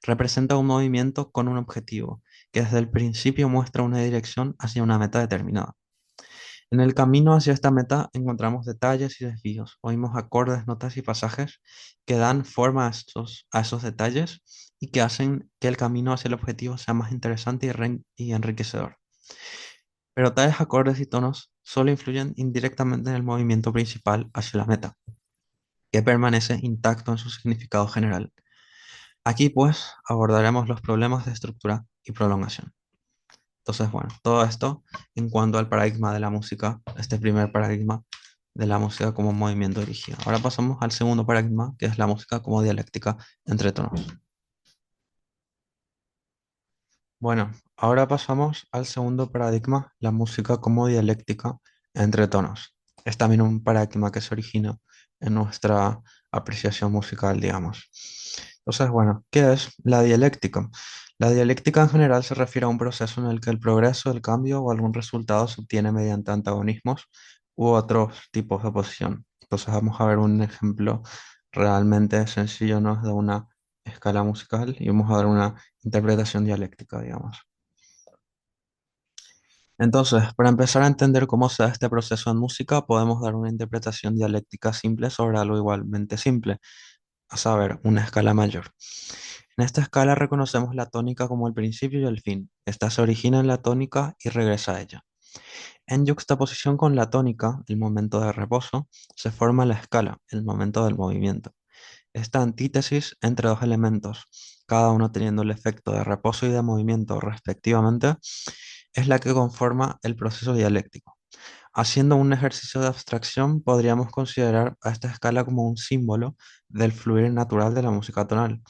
Representa un movimiento con un objetivo, que desde el principio muestra una dirección hacia una meta determinada. En el camino hacia esta meta encontramos detalles y desvíos. Oímos acordes, notas y pasajes que dan forma a esos detalles y que hacen que el camino hacia el objetivo sea más interesante y enriquecedor. Pero tales acordes y tonos solo influyen indirectamente en el movimiento principal hacia la meta, que permanece intacto en su significado general. Aquí pues abordaremos los problemas de estructura y prolongación. Entonces, bueno, todo esto en cuanto al paradigma de la música, este primer paradigma de la música como movimiento dirigido. Ahora pasamos al segundo paradigma, que es la música como dialéctica entre tonos. Bueno, ahora pasamos al segundo paradigma, la música como dialéctica entre tonos. Es también un paradigma que se origina en nuestra apreciación musical, digamos. Entonces, bueno, ¿qué es la dialéctica? La dialéctica en general se refiere a un proceso en el que el progreso, el cambio o algún resultado se obtiene mediante antagonismos u otros tipos de oposición. Entonces, vamos a ver un ejemplo realmente sencillo, ¿no? De una escala musical y vamos a dar una interpretación dialéctica, digamos. Entonces, para empezar a entender cómo se da este proceso en música, podemos dar una interpretación dialéctica simple sobre algo igualmente simple, a saber, una escala mayor. En esta escala reconocemos la tónica como el principio y el fin. Esta se origina en la tónica y regresa a ella. En yuxtaposición con la tónica, el momento de reposo, se forma la escala, el momento del movimiento. Esta antítesis entre dos elementos, cada uno teniendo el efecto de reposo y de movimiento respectivamente, es la que conforma el proceso dialéctico. Haciendo un ejercicio de abstracción, podríamos considerar a esta escala como un símbolo del fluir natural de la música tonal,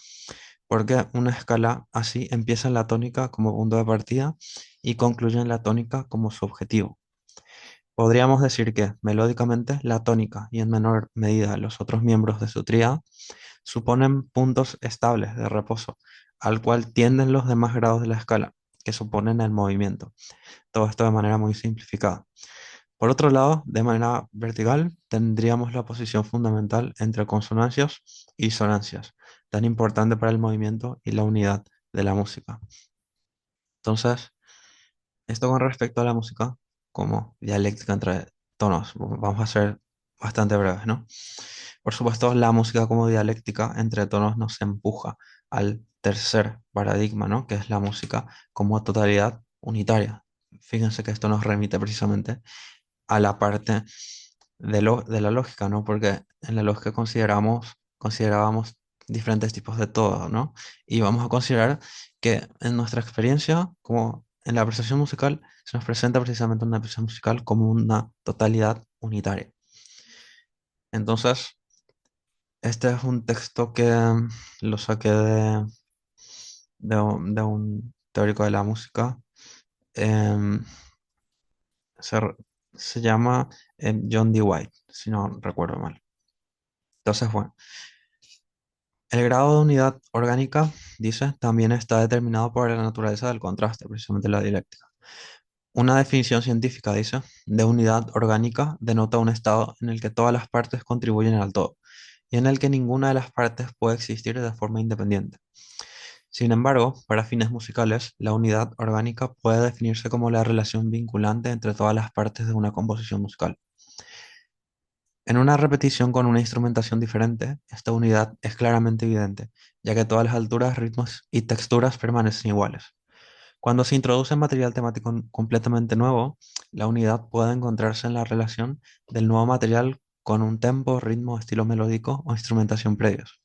porque una escala así empieza en la tónica como punto de partida y concluye en la tónica como su objetivo. Podríamos decir que, melódicamente, la tónica y en menor medida los otros miembros de su tríada suponen puntos estables de reposo, al cual tienden los demás grados de la escala, que suponen el movimiento. Todo esto de manera muy simplificada. Por otro lado, de manera vertical, tendríamos la posición fundamental entre consonancias y disonancias, tan importante para el movimiento y la unidad de la música. Entonces, esto con respecto a la música como dialéctica entre tonos, vamos a ser bastante breves, ¿no? Por supuesto, la música como dialéctica entre tonos nos empuja al tercer paradigma, ¿no? Que es la música como totalidad unitaria. Fíjense que esto nos remite precisamente a la parte de la lógica, ¿no? Porque en la lógica considerábamos diferentes tipos de todo, ¿no? Y vamos a considerar que en nuestra experiencia, como en la apreciación musical, se nos presenta precisamente una apreciación musical como una totalidad unitaria. Entonces, este es un texto que lo saqué de un teórico de la música. em, se, re- Se llama John D. White, si no recuerdo mal. Entonces, bueno, el grado de unidad orgánica, dice, también está determinado por la naturaleza del contraste, precisamente la dialéctica. Una definición científica, dice, de unidad orgánica denota un estado en el que todas las partes contribuyen al todo y en el que ninguna de las partes puede existir de forma independiente. Sin embargo, para fines musicales, la unidad orgánica puede definirse como la relación vinculante entre todas las partes de una composición musical. En una repetición con una instrumentación diferente, esta unidad es claramente evidente, ya que todas las alturas, ritmos y texturas permanecen iguales. Cuando se introduce material temático completamente nuevo, la unidad puede encontrarse en la relación del nuevo material con un tempo, ritmo, estilo melódico o instrumentación previos.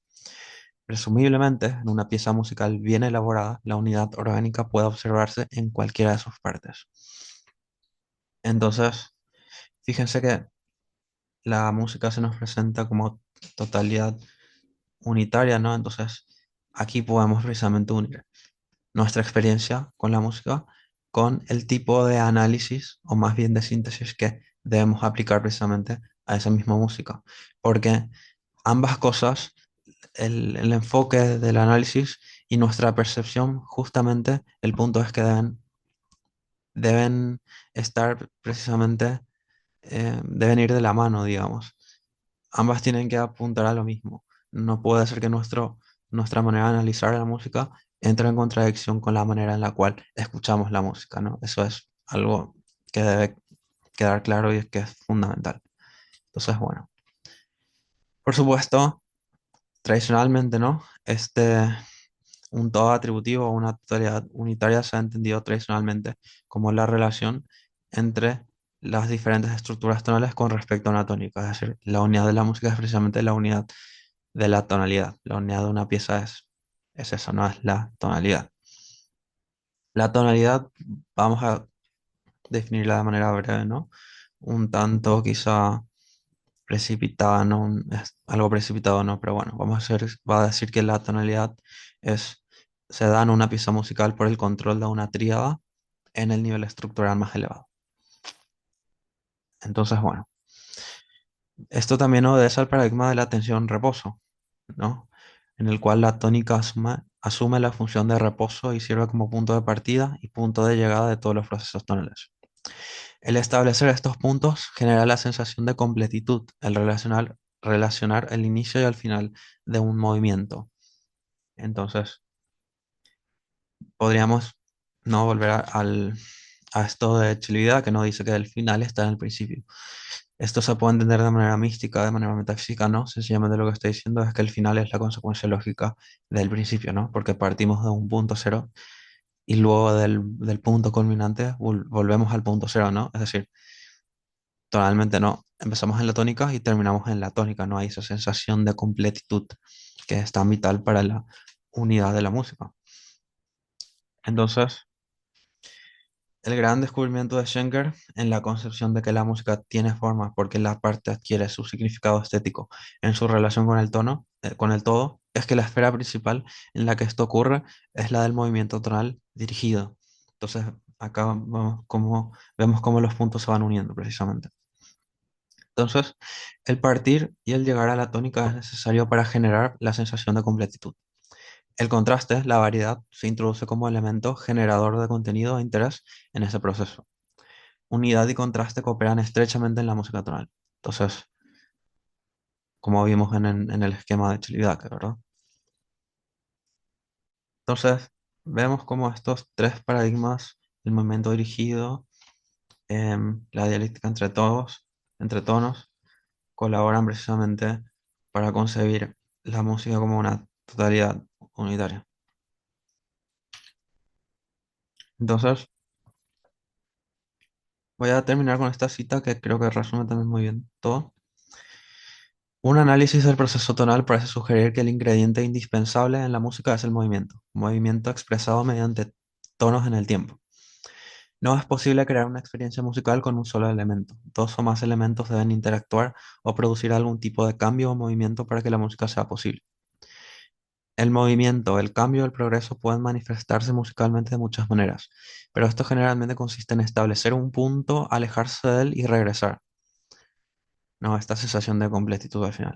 Presumiblemente, en una pieza musical bien elaborada, la unidad orgánica puede observarse en cualquiera de sus partes. Entonces, fíjense que la música se nos presenta como totalidad unitaria, ¿no? Entonces, aquí podemos precisamente unir nuestra experiencia con la música con el tipo de análisis o más bien de síntesis que debemos aplicar precisamente a esa misma música. Porque ambas cosas, el enfoque del análisis y nuestra percepción, justamente el punto es que deben estar precisamente, deben ir de la mano, digamos. Ambas tienen que apuntar a lo mismo. No puede ser que nuestra manera de analizar la música entre en contradicción con la manera en la cual escuchamos la música, ¿no? Eso es algo que debe quedar claro y es que es fundamental. Entonces, bueno, por supuesto, tradicionalmente, ¿no? Un todo atributivo o una totalidad unitaria se ha entendido tradicionalmente como la relación entre las diferentes estructuras tonales con respecto a una tónica. Es decir, la unidad de la música es precisamente la unidad de la tonalidad. La unidad de una pieza es eso, no es la tonalidad. La tonalidad, vamos a definirla de manera breve, ¿no? Un tanto quizá precipitada, ¿no? Es algo precipitado, ¿no? Pero bueno, va a decir que la tonalidad es, se da en una pieza musical por el control de una tríada en el nivel estructural más elevado. Entonces, bueno, esto también obedece al paradigma de la tensión-reposo, ¿no? En el cual la tónica asume la función de reposo y sirve como punto de partida y punto de llegada de todos los procesos tonales. El establecer estos puntos genera la sensación de completitud, el relacionar el inicio y el final de un movimiento. Entonces, podríamos no volver a esto de chilidad que nos dice que el final está en el principio. Esto se puede entender de manera mística, de manera metafísica, ¿no? Sencillamente lo que estoy diciendo es que el final es la consecuencia lógica del principio, ¿no? Porque partimos de un punto cero y luego del punto culminante volvemos al punto cero, ¿no? Es decir, tonalmente no. Empezamos en la tónica y terminamos en la tónica, ¿no? Hay esa sensación de completitud que es tan vital para la unidad de la música. Entonces, el gran descubrimiento de Schenker en la concepción de que la música tiene forma porque la parte adquiere su significado estético en su relación con el tono, con el todo, es que la esfera principal en la que esto ocurre es la del movimiento tonal dirigido. Entonces, acá vemos cómo los puntos se van uniendo precisamente. Entonces, el partir y el llegar a la tónica es necesario para generar la sensación de completitud. El contraste, la variedad, se introduce como elemento generador de contenido e interés en ese proceso. Unidad y contraste cooperan estrechamente en la música tonal. Entonces, como vimos en el esquema de Chilibaque, ¿verdad? Entonces, vemos cómo estos tres paradigmas, el movimiento dirigido, la dialéctica entre tonos, colaboran precisamente para concebir la música como una totalidad unitaria. Entonces, voy a terminar con esta cita que creo que resume también muy bien todo. Un análisis del proceso tonal parece sugerir que el ingrediente indispensable en la música es el movimiento expresado mediante tonos en el tiempo. No es posible crear una experiencia musical con un solo elemento. Dos o más elementos deben interactuar o producir algún tipo de cambio o movimiento para que la música sea posible. El movimiento, el cambio, el progreso pueden manifestarse musicalmente de muchas maneras, pero esto generalmente consiste en establecer un punto, alejarse de él y regresar. No, esta sensación de completitud al final.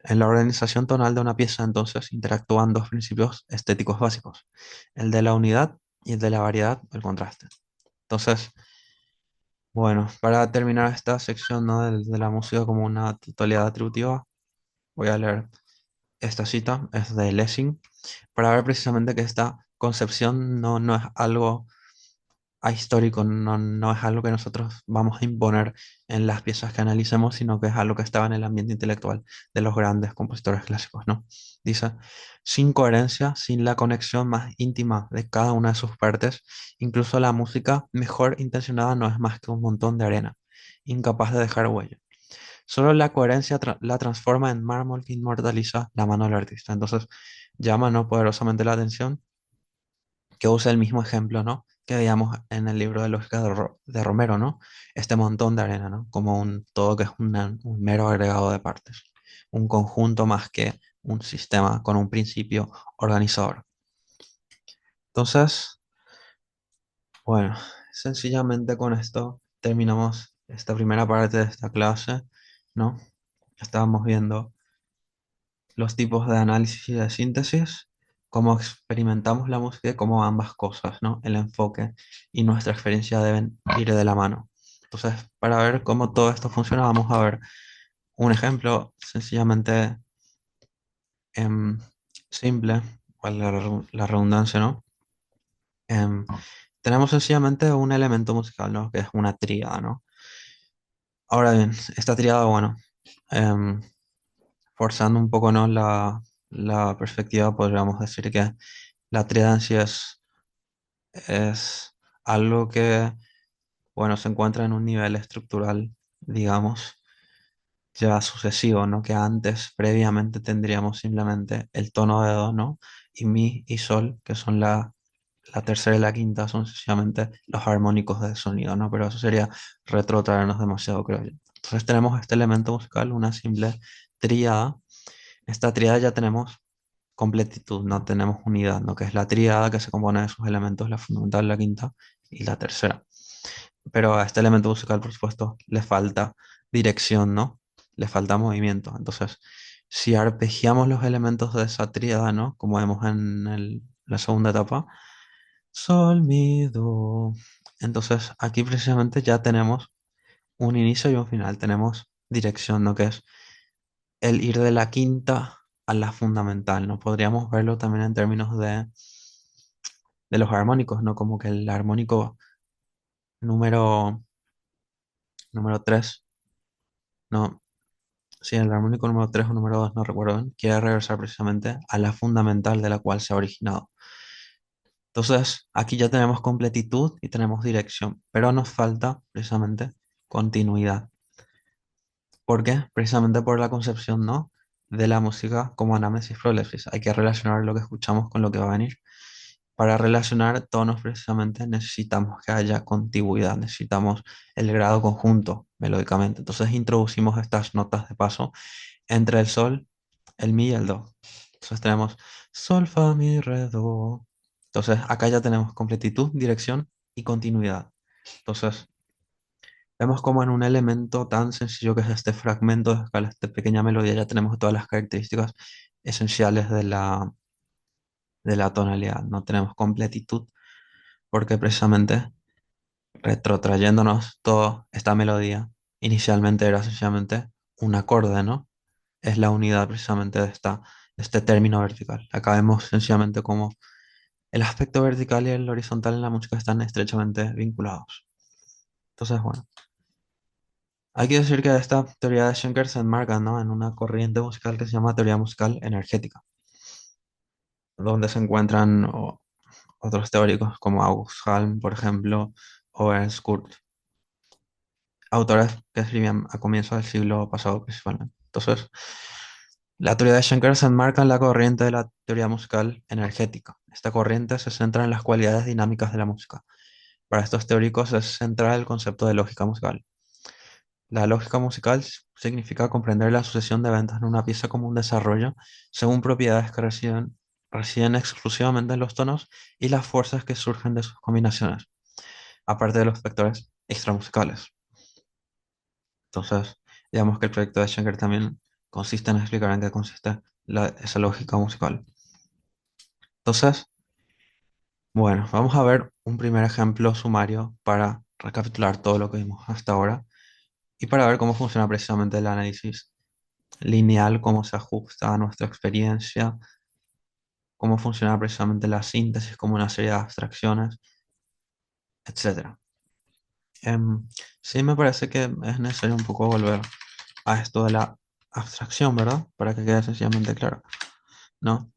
En la organización tonal de una pieza, entonces, interactúan dos principios estéticos básicos, el de la unidad y el de la variedad, el contraste. Entonces, bueno, para terminar esta sección, ¿no? de la música como una totalidad atributiva, voy a leer esta cita, es de Lessing, para ver precisamente que esta concepción no es algo ahistórico, no es algo que nosotros vamos a imponer en las piezas que analicemos, sino que es algo que estaba en el ambiente intelectual de los grandes compositores clásicos, ¿no? Dice, sin coherencia, sin la conexión más íntima de cada una de sus partes, incluso la música mejor intencionada no es más que un montón de arena, incapaz de dejar huella. Solo la coherencia la transforma en mármol que inmortaliza la mano del artista. Entonces, llama, ¿no? poderosamente la atención que usa el mismo ejemplo, ¿no? que veíamos en el libro de lógica de Romero, ¿no? Este montón de arena, ¿no? Como un todo que es un mero agregado de partes, un conjunto más que un sistema con un principio organizador. Entonces, bueno, sencillamente con esto terminamos esta primera parte de esta clase, ¿no? Estábamos viendo los tipos de análisis y de síntesis, cómo experimentamos la música y cómo ambas cosas, ¿no? El enfoque y nuestra experiencia deben ir de la mano. Entonces, para ver cómo todo esto funciona, vamos a ver un ejemplo sencillamente em, simple, valga la redundancia, ¿no? Em, tenemos sencillamente un elemento musical, ¿no? Que es una tríada, ¿no? Ahora bien, esta tríada, bueno, em, forzando un poco, ¿no? La perspectiva, podríamos decir que la tríada en sí es algo que, bueno, se encuentra en un nivel estructural, digamos, ya sucesivo, ¿no? Que antes, previamente, tendríamos simplemente el tono de do, ¿no? Y mi y sol, que son la tercera y la quinta, son sencillamente los armónicos del sonido, ¿no? Pero eso sería retrotraernos demasiado, creo yo. Entonces tenemos este elemento musical, una simple tríada. Esta tríada ya tenemos completitud, no tenemos unidad, ¿no? Que es la tríada que se compone de sus elementos, la fundamental, la quinta y la tercera. Pero a este elemento musical, por supuesto, le falta dirección, ¿no? Le falta movimiento. Entonces, si arpegiamos los elementos de esa tríada, ¿no? Como vemos en la segunda etapa, sol, mi, do. Entonces, aquí precisamente ya tenemos un inicio y un final. Tenemos dirección, ¿no? Que es el ir de la quinta a la fundamental, ¿no? Podríamos verlo también en términos de los armónicos, ¿no? Como que el armónico número, número 3, no, sí, el armónico número 3 o número 2 no recuerdo bien, quiere regresar precisamente a la fundamental de la cual se ha originado. Entonces, aquí ya tenemos completitud y tenemos dirección, pero nos falta precisamente continuidad. ¿Por qué? Precisamente por la concepción, ¿no? De la música como anámesis prolepsis. Hay que relacionar lo que escuchamos con lo que va a venir. Para relacionar tonos precisamente necesitamos que haya contigüidad, necesitamos el grado conjunto melódicamente. Entonces introducimos estas notas de paso entre el sol, el mi y el do. Entonces tenemos sol, fa, mi, re, do. Entonces acá ya tenemos completitud, dirección y continuidad. Entonces vemos como en un elemento tan sencillo que es este fragmento de escala, esta pequeña melodía, ya tenemos todas las características esenciales de la tonalidad. No tenemos completitud porque precisamente retrotrayéndonos toda esta melodía, inicialmente era sencillamente un acorde, ¿no? Es la unidad precisamente de este término vertical. Acá vemos sencillamente cómo el aspecto vertical y el horizontal en la música están estrechamente vinculados. Entonces, bueno, hay que decir que esta teoría de Schenker se enmarca, ¿no? En una corriente musical que se llama teoría musical energética, donde se encuentran otros teóricos como August Halm, por ejemplo, o Ernst Kurz, autores que escribían a comienzos del siglo pasado principalmente. Entonces, la teoría de Schenker se enmarca en la corriente de la teoría musical energética. Esta corriente se centra en las cualidades dinámicas de la música. Para estos teóricos es central el concepto de lógica musical. La lógica musical significa comprender la sucesión de eventos en una pieza como un desarrollo según propiedades que residen exclusivamente en los tonos y las fuerzas que surgen de sus combinaciones, aparte de los factores extramusicales. Entonces, digamos que el proyecto de Schenker también consiste en explicar en qué consiste esa lógica musical. Entonces, bueno, vamos a ver un primer ejemplo sumario para recapitular todo lo que vimos hasta ahora y para ver cómo funciona precisamente el análisis lineal, cómo se ajusta a nuestra experiencia, cómo funciona precisamente la síntesis como una serie de abstracciones, etcétera. Sí me parece que es necesario un poco volver a esto de la abstracción, ¿verdad? Para que quede sencillamente claro, ¿no?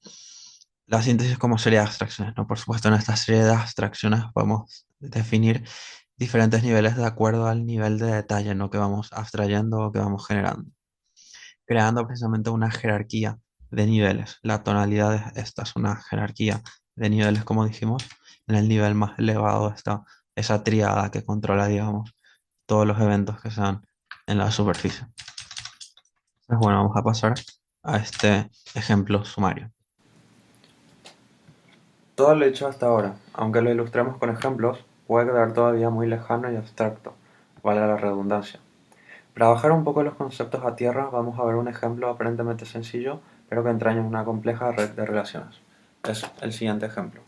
La síntesis como serie de abstracciones, ¿no? Por supuesto, en esta serie de abstracciones podemos definir diferentes niveles de acuerdo al nivel de detalle, ¿no? Que vamos abstrayendo o que vamos generando, creando precisamente una jerarquía de niveles. La tonalidad esta es una jerarquía de niveles, como dijimos, En el nivel más elevado está esa tríada que controla, digamos, todos los eventos que se dan en la superficie. Entonces, bueno, vamos a pasar a este ejemplo sumario. Todo lo hecho hasta ahora, aunque lo ilustremos con ejemplos, puede quedar todavía muy lejano y abstracto, vale la redundancia. Para bajar un poco los conceptos a tierra, vamos a ver un ejemplo aparentemente sencillo, pero que entraña una compleja red de relaciones. Es el siguiente ejemplo.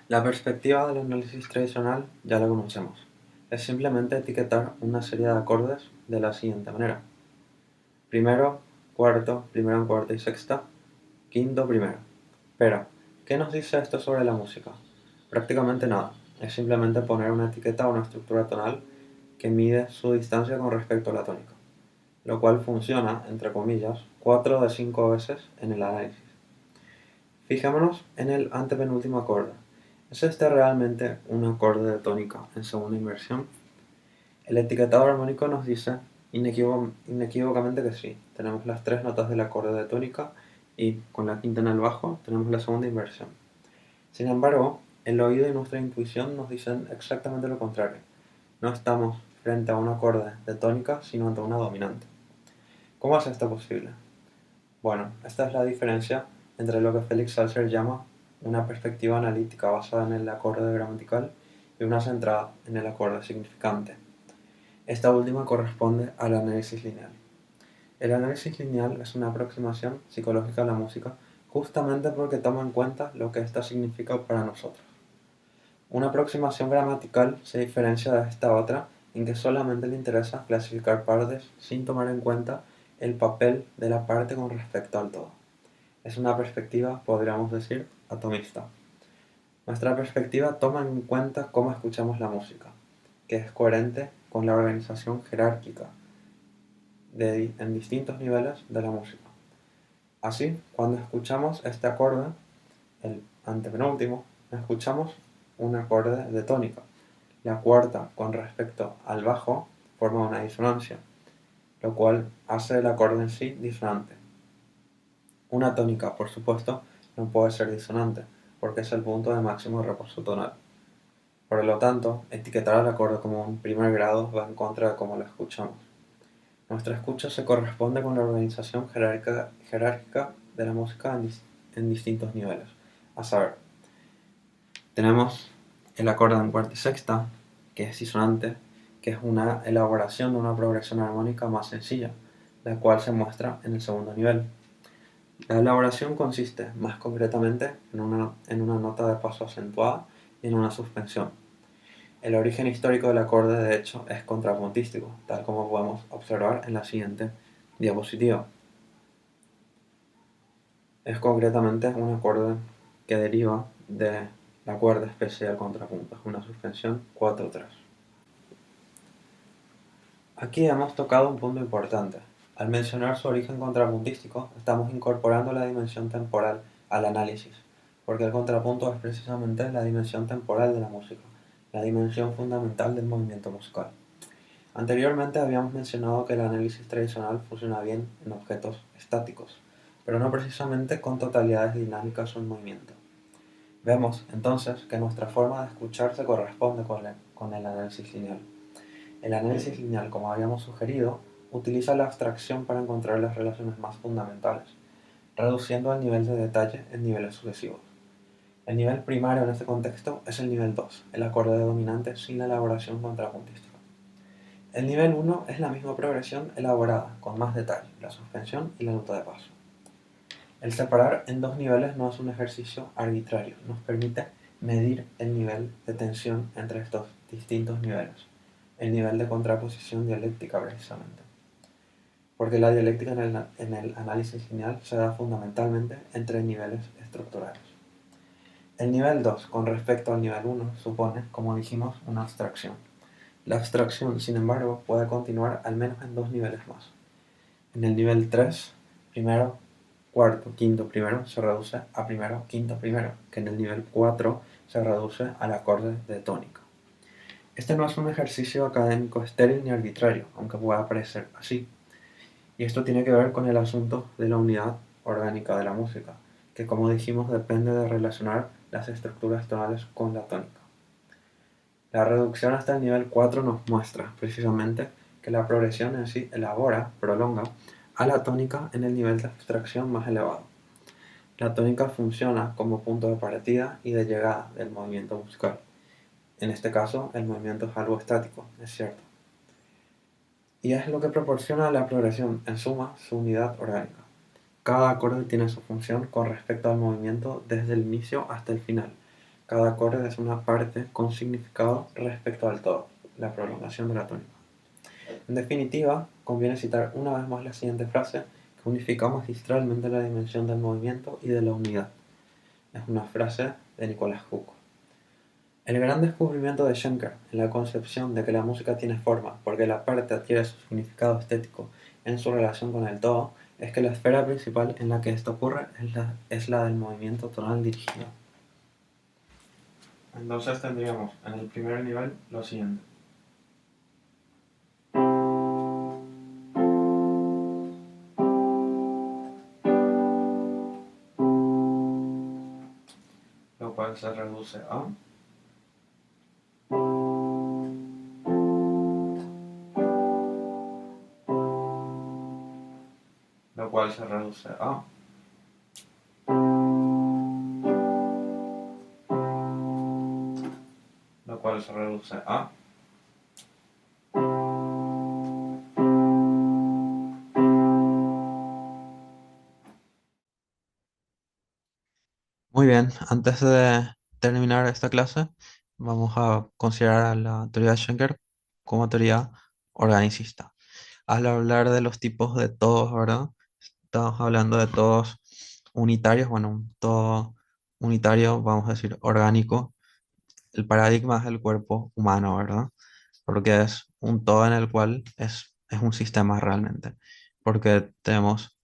La perspectiva del análisis tradicional ya la conocemos. Es simplemente etiquetar una serie de acordes de la siguiente manera. Primero, cuarto, primero en cuarta y sexta, quinto, primero. Pero, ¿qué nos dice esto sobre la música? Prácticamente nada. Es simplemente poner una etiqueta a una estructura tonal que mide su distancia con respecto a la tónica, lo cual funciona, entre comillas, 4 de 5 veces en el análisis. Fijémonos en el antepenúltimo acorde. ¿Es este realmente un acorde de tónica en segunda inversión? El etiquetado armónico nos dice inequívocamente que sí. Tenemos las tres notas del acorde de tónica y con la quinta en el bajo tenemos la segunda inversión. Sin embargo, el oído y nuestra intuición nos dicen exactamente lo contrario. No estamos frente a un acorde de tónica, sino ante una dominante. ¿Cómo es esto posible? Bueno, esta es la diferencia entre lo que Felix Salzer llama una perspectiva analítica basada en el acorde gramatical y una centrada en el acorde significante. Esta última corresponde al análisis lineal. El análisis lineal es una aproximación psicológica a la música justamente porque toma en cuenta lo que ésta significa para nosotros. Una aproximación gramatical se diferencia de esta otra en que solamente le interesa clasificar partes sin tomar en cuenta el papel de la parte con respecto al todo. Es una perspectiva, podríamos decir, atomista. Nuestra perspectiva toma en cuenta cómo escuchamos la música, que es coherente con la organización jerárquica en distintos niveles de la música. Así, cuando escuchamos este acorde, el antepenúltimo, escuchamos un acorde de tónica. La cuarta, con respecto al bajo, forma una disonancia, lo cual hace el acorde en sí disonante. Una tónica, por supuesto, no puede ser disonante, porque es el punto de máximo reposo tonal. Por lo tanto, etiquetar al acorde como un primer grado va en contra de cómo lo escuchamos. Nuestra escucha se corresponde con la organización jerárquica de la música en distintos niveles. A saber, tenemos el acorde en cuarta y sexta, que es disonante, que es una elaboración de una progresión armónica más sencilla, la cual se muestra en el segundo nivel. La elaboración consiste, más concretamente, en una nota de paso acentuada y en una suspensión. El origen histórico del acorde, de hecho, es contrapuntístico, tal como podemos observar en la siguiente diapositiva. Es concretamente un acorde que deriva de la cuerda especial contrapunto, es una suspensión 4-3. Aquí hemos tocado un punto importante. Al mencionar su origen contrapuntístico, estamos incorporando la dimensión temporal al análisis, porque el contrapunto es precisamente la dimensión temporal de la música, la dimensión fundamental del movimiento musical. Anteriormente habíamos mencionado que el análisis tradicional funciona bien en objetos estáticos, pero no precisamente con totalidades dinámicas o en movimiento. Vemos, entonces, que nuestra forma de escuchar se corresponde con el análisis lineal. El análisis lineal, como habíamos sugerido, utiliza la abstracción para encontrar las relaciones más fundamentales, reduciendo el nivel de detalle en niveles sucesivos. El nivel primario en este contexto es el nivel 2, el acorde dominante sin la elaboración contrapuntística. El nivel 1 es la misma progresión elaborada, con más detalle, la suspensión y la nota de paso. El separar en dos niveles no es un ejercicio arbitrario, nos permite medir el nivel de tensión entre estos distintos niveles, el nivel de contraposición dialéctica precisamente. Porque la dialéctica en el análisis lineal se da fundamentalmente entre niveles estructurales. El nivel 2 con respecto al nivel 1 supone, como dijimos, una abstracción. La abstracción, sin embargo, puede continuar al menos en dos niveles más. En el nivel 3, primero, cuarto, quinto, primero se reduce a primero, quinto, primero, que en el nivel 4 se reduce al acorde de tónica. Este no es un ejercicio académico estéril ni arbitrario, aunque pueda parecer así. Y esto tiene que ver con el asunto de la unidad orgánica de la música, que como dijimos depende de relacionar las estructuras tonales con la tónica. La reducción hasta el nivel 4 nos muestra, precisamente, que la progresión en sí prolonga, a la tónica en el nivel de abstracción más elevado. La tónica funciona como punto de partida y de llegada del movimiento musical. En este caso, el movimiento es algo estático, es cierto. Y es lo que proporciona la progresión, en suma, su unidad orgánica. Cada acorde tiene su función con respecto al movimiento desde el inicio hasta el final. Cada acorde es una parte con significado respecto al todo, la prolongación de la tónica. En definitiva, conviene citar una vez más la siguiente frase que unifica magistralmente la dimensión del movimiento y de la unidad. Es una frase de Nicolás Cook. El gran descubrimiento de Schenker en la concepción de que la música tiene forma porque la parte adquiere su significado estético en su relación con el todo es que la esfera principal en la que esto ocurre es la del movimiento tonal dirigido. Entonces tendríamos en el primer nivel lo siguiente. Lo cual se reduce a lo cual se reduce a lo cual se reduce a Muy bien, antes de terminar esta clase, vamos a considerar a la teoría de Schenker como teoría organicista. Al hablar de los tipos de todos, ¿verdad? Estamos hablando de todos unitarios, bueno, un todo unitario, vamos a decir orgánico. El paradigma es el cuerpo humano, ¿verdad? Porque es un todo en el cual es un sistema realmente. Porque tenemos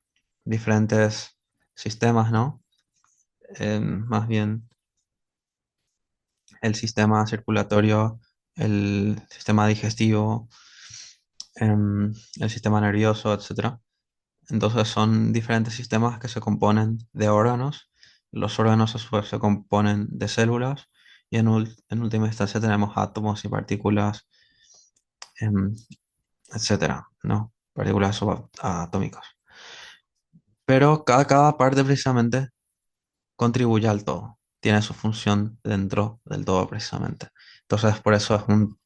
diferentes sistemas, ¿no? Más bien el sistema circulatorio, el sistema digestivo, el sistema nervioso, etcétera. Entonces son diferentes sistemas que se componen de órganos. Los órganos a su vez se componen de células y en última instancia tenemos átomos y partículas, em, etcétera, ¿no? Partículas subatómicas. Pero cada parte precisamente contribuye al todo, tiene su función dentro del todo precisamente. Entonces por eso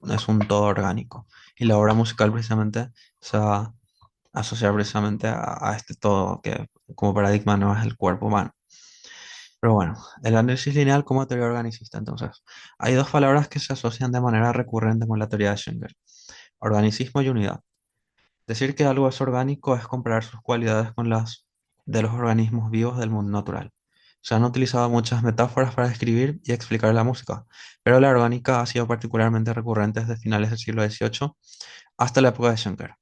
es un todo orgánico. Y la obra musical precisamente se va a asociar precisamente a este todo que como paradigma no es el cuerpo humano. Pero bueno, el análisis lineal como teoría organicista. Entonces, hay dos palabras que se asocian de manera recurrente con la teoría de Schenker: organicismo y unidad. Decir que algo es orgánico es comparar sus cualidades con las de los organismos vivos del mundo natural. Se han utilizado muchas metáforas para describir y explicar la música, pero la orgánica ha sido particularmente recurrente desde finales del siglo XVIII hasta la época de Schenker.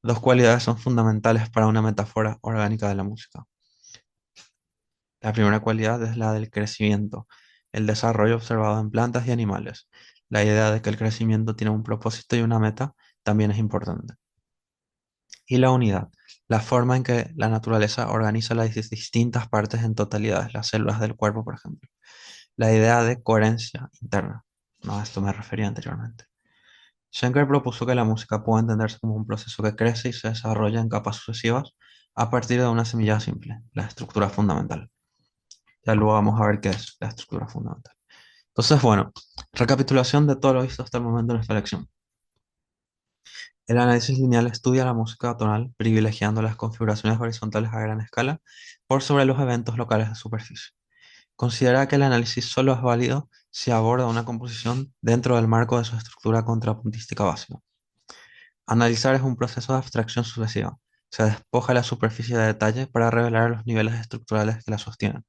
Dos cualidades son fundamentales para una metáfora orgánica de la música. La primera cualidad es la del crecimiento, el desarrollo observado en plantas y animales. La idea de que el crecimiento tiene un propósito y una meta también es importante. Y la unidad, la forma en que la naturaleza organiza las distintas partes en totalidades, las células del cuerpo, por ejemplo. La idea de coherencia interna. No, a esto me refería anteriormente. Schenker propuso que la música puede entenderse como un proceso que crece y se desarrolla en capas sucesivas a partir de una semilla simple, la estructura fundamental. Ya luego vamos a ver qué es la estructura fundamental. Entonces, bueno, recapitulación de todo lo visto hasta el momento en esta lección. El análisis lineal estudia la música tonal privilegiando las configuraciones horizontales a gran escala por sobre los eventos locales de superficie. Considera que el análisis solo es válido si aborda una composición dentro del marco de su estructura contrapuntística básica. Analizar es un proceso de abstracción sucesiva. Se despoja la superficie de detalle para revelar los niveles estructurales que la sostienen.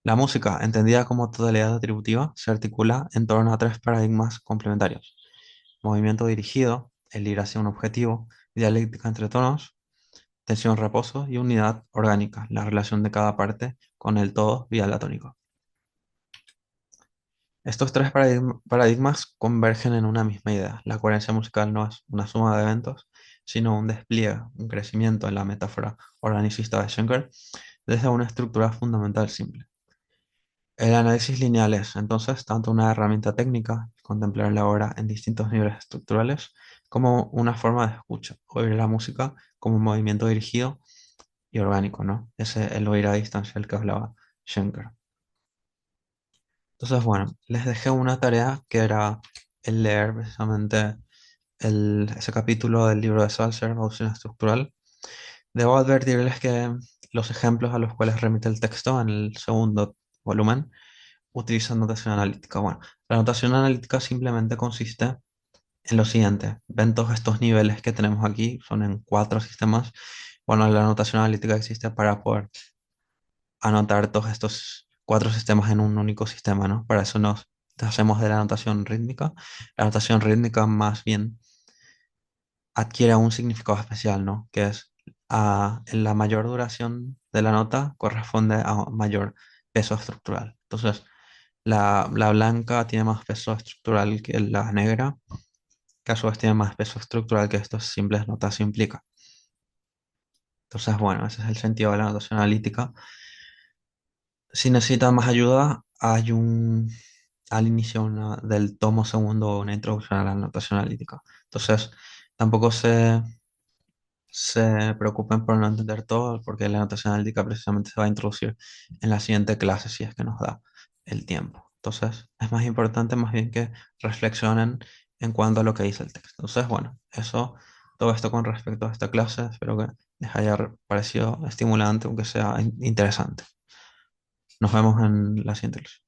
La música, entendida como totalidad atributiva, se articula en torno a tres paradigmas complementarios: movimiento dirigido, el ir hacia un objetivo, dialéctica entre tonos, tensión, reposo y unidad orgánica, la relación de cada parte con el todo vía el atónico. Estos tres paradigmas convergen en una misma idea. La coherencia musical no es una suma de eventos, sino un despliegue, un crecimiento en la metáfora organicista de Schenker desde una estructura fundamental simple. El análisis lineal es, entonces, tanto una herramienta técnica, contemplar la obra en distintos niveles estructurales, como una forma de escucha, oír la música como un movimiento dirigido y orgánico, ¿no? Ese el oír a distancia del que hablaba Schenker. Entonces, bueno, les dejé una tarea que era el leer precisamente ese capítulo del libro de Salzer, Evolución Estructural. Debo advertirles que los ejemplos a los cuales remite el texto en el segundo volumen utilizan notación analítica. Bueno, la notación analítica simplemente consiste en lo siguiente. Ven todos estos niveles que tenemos aquí, son en cuatro sistemas. Bueno, la notación analítica existe para poder anotar todos estos cuatro sistemas en un único sistema, ¿no? Para eso nos hacemos de la notación rítmica. La notación rítmica más bien adquiere un significado especial, ¿no? Que es en la mayor duración de la nota corresponde a mayor peso estructural. Entonces, la blanca tiene más peso estructural que la negra, que a su vez tiene más peso estructural que estos simples notas implica. Entonces, bueno, ese es el sentido de la notación analítica. Si necesitan más ayuda, hay al inicio del tomo segundo una introducción a la notación analítica. Entonces, tampoco se preocupen por no entender todo, porque la notación analítica precisamente se va a introducir en la siguiente clase si es que nos da el tiempo. Entonces, es más importante más bien que reflexionen en cuanto a lo que dice el texto. Entonces, bueno, todo esto con respecto a esta clase, espero que les haya parecido estimulante, aunque sea interesante. Nos vemos en la siguiente clase.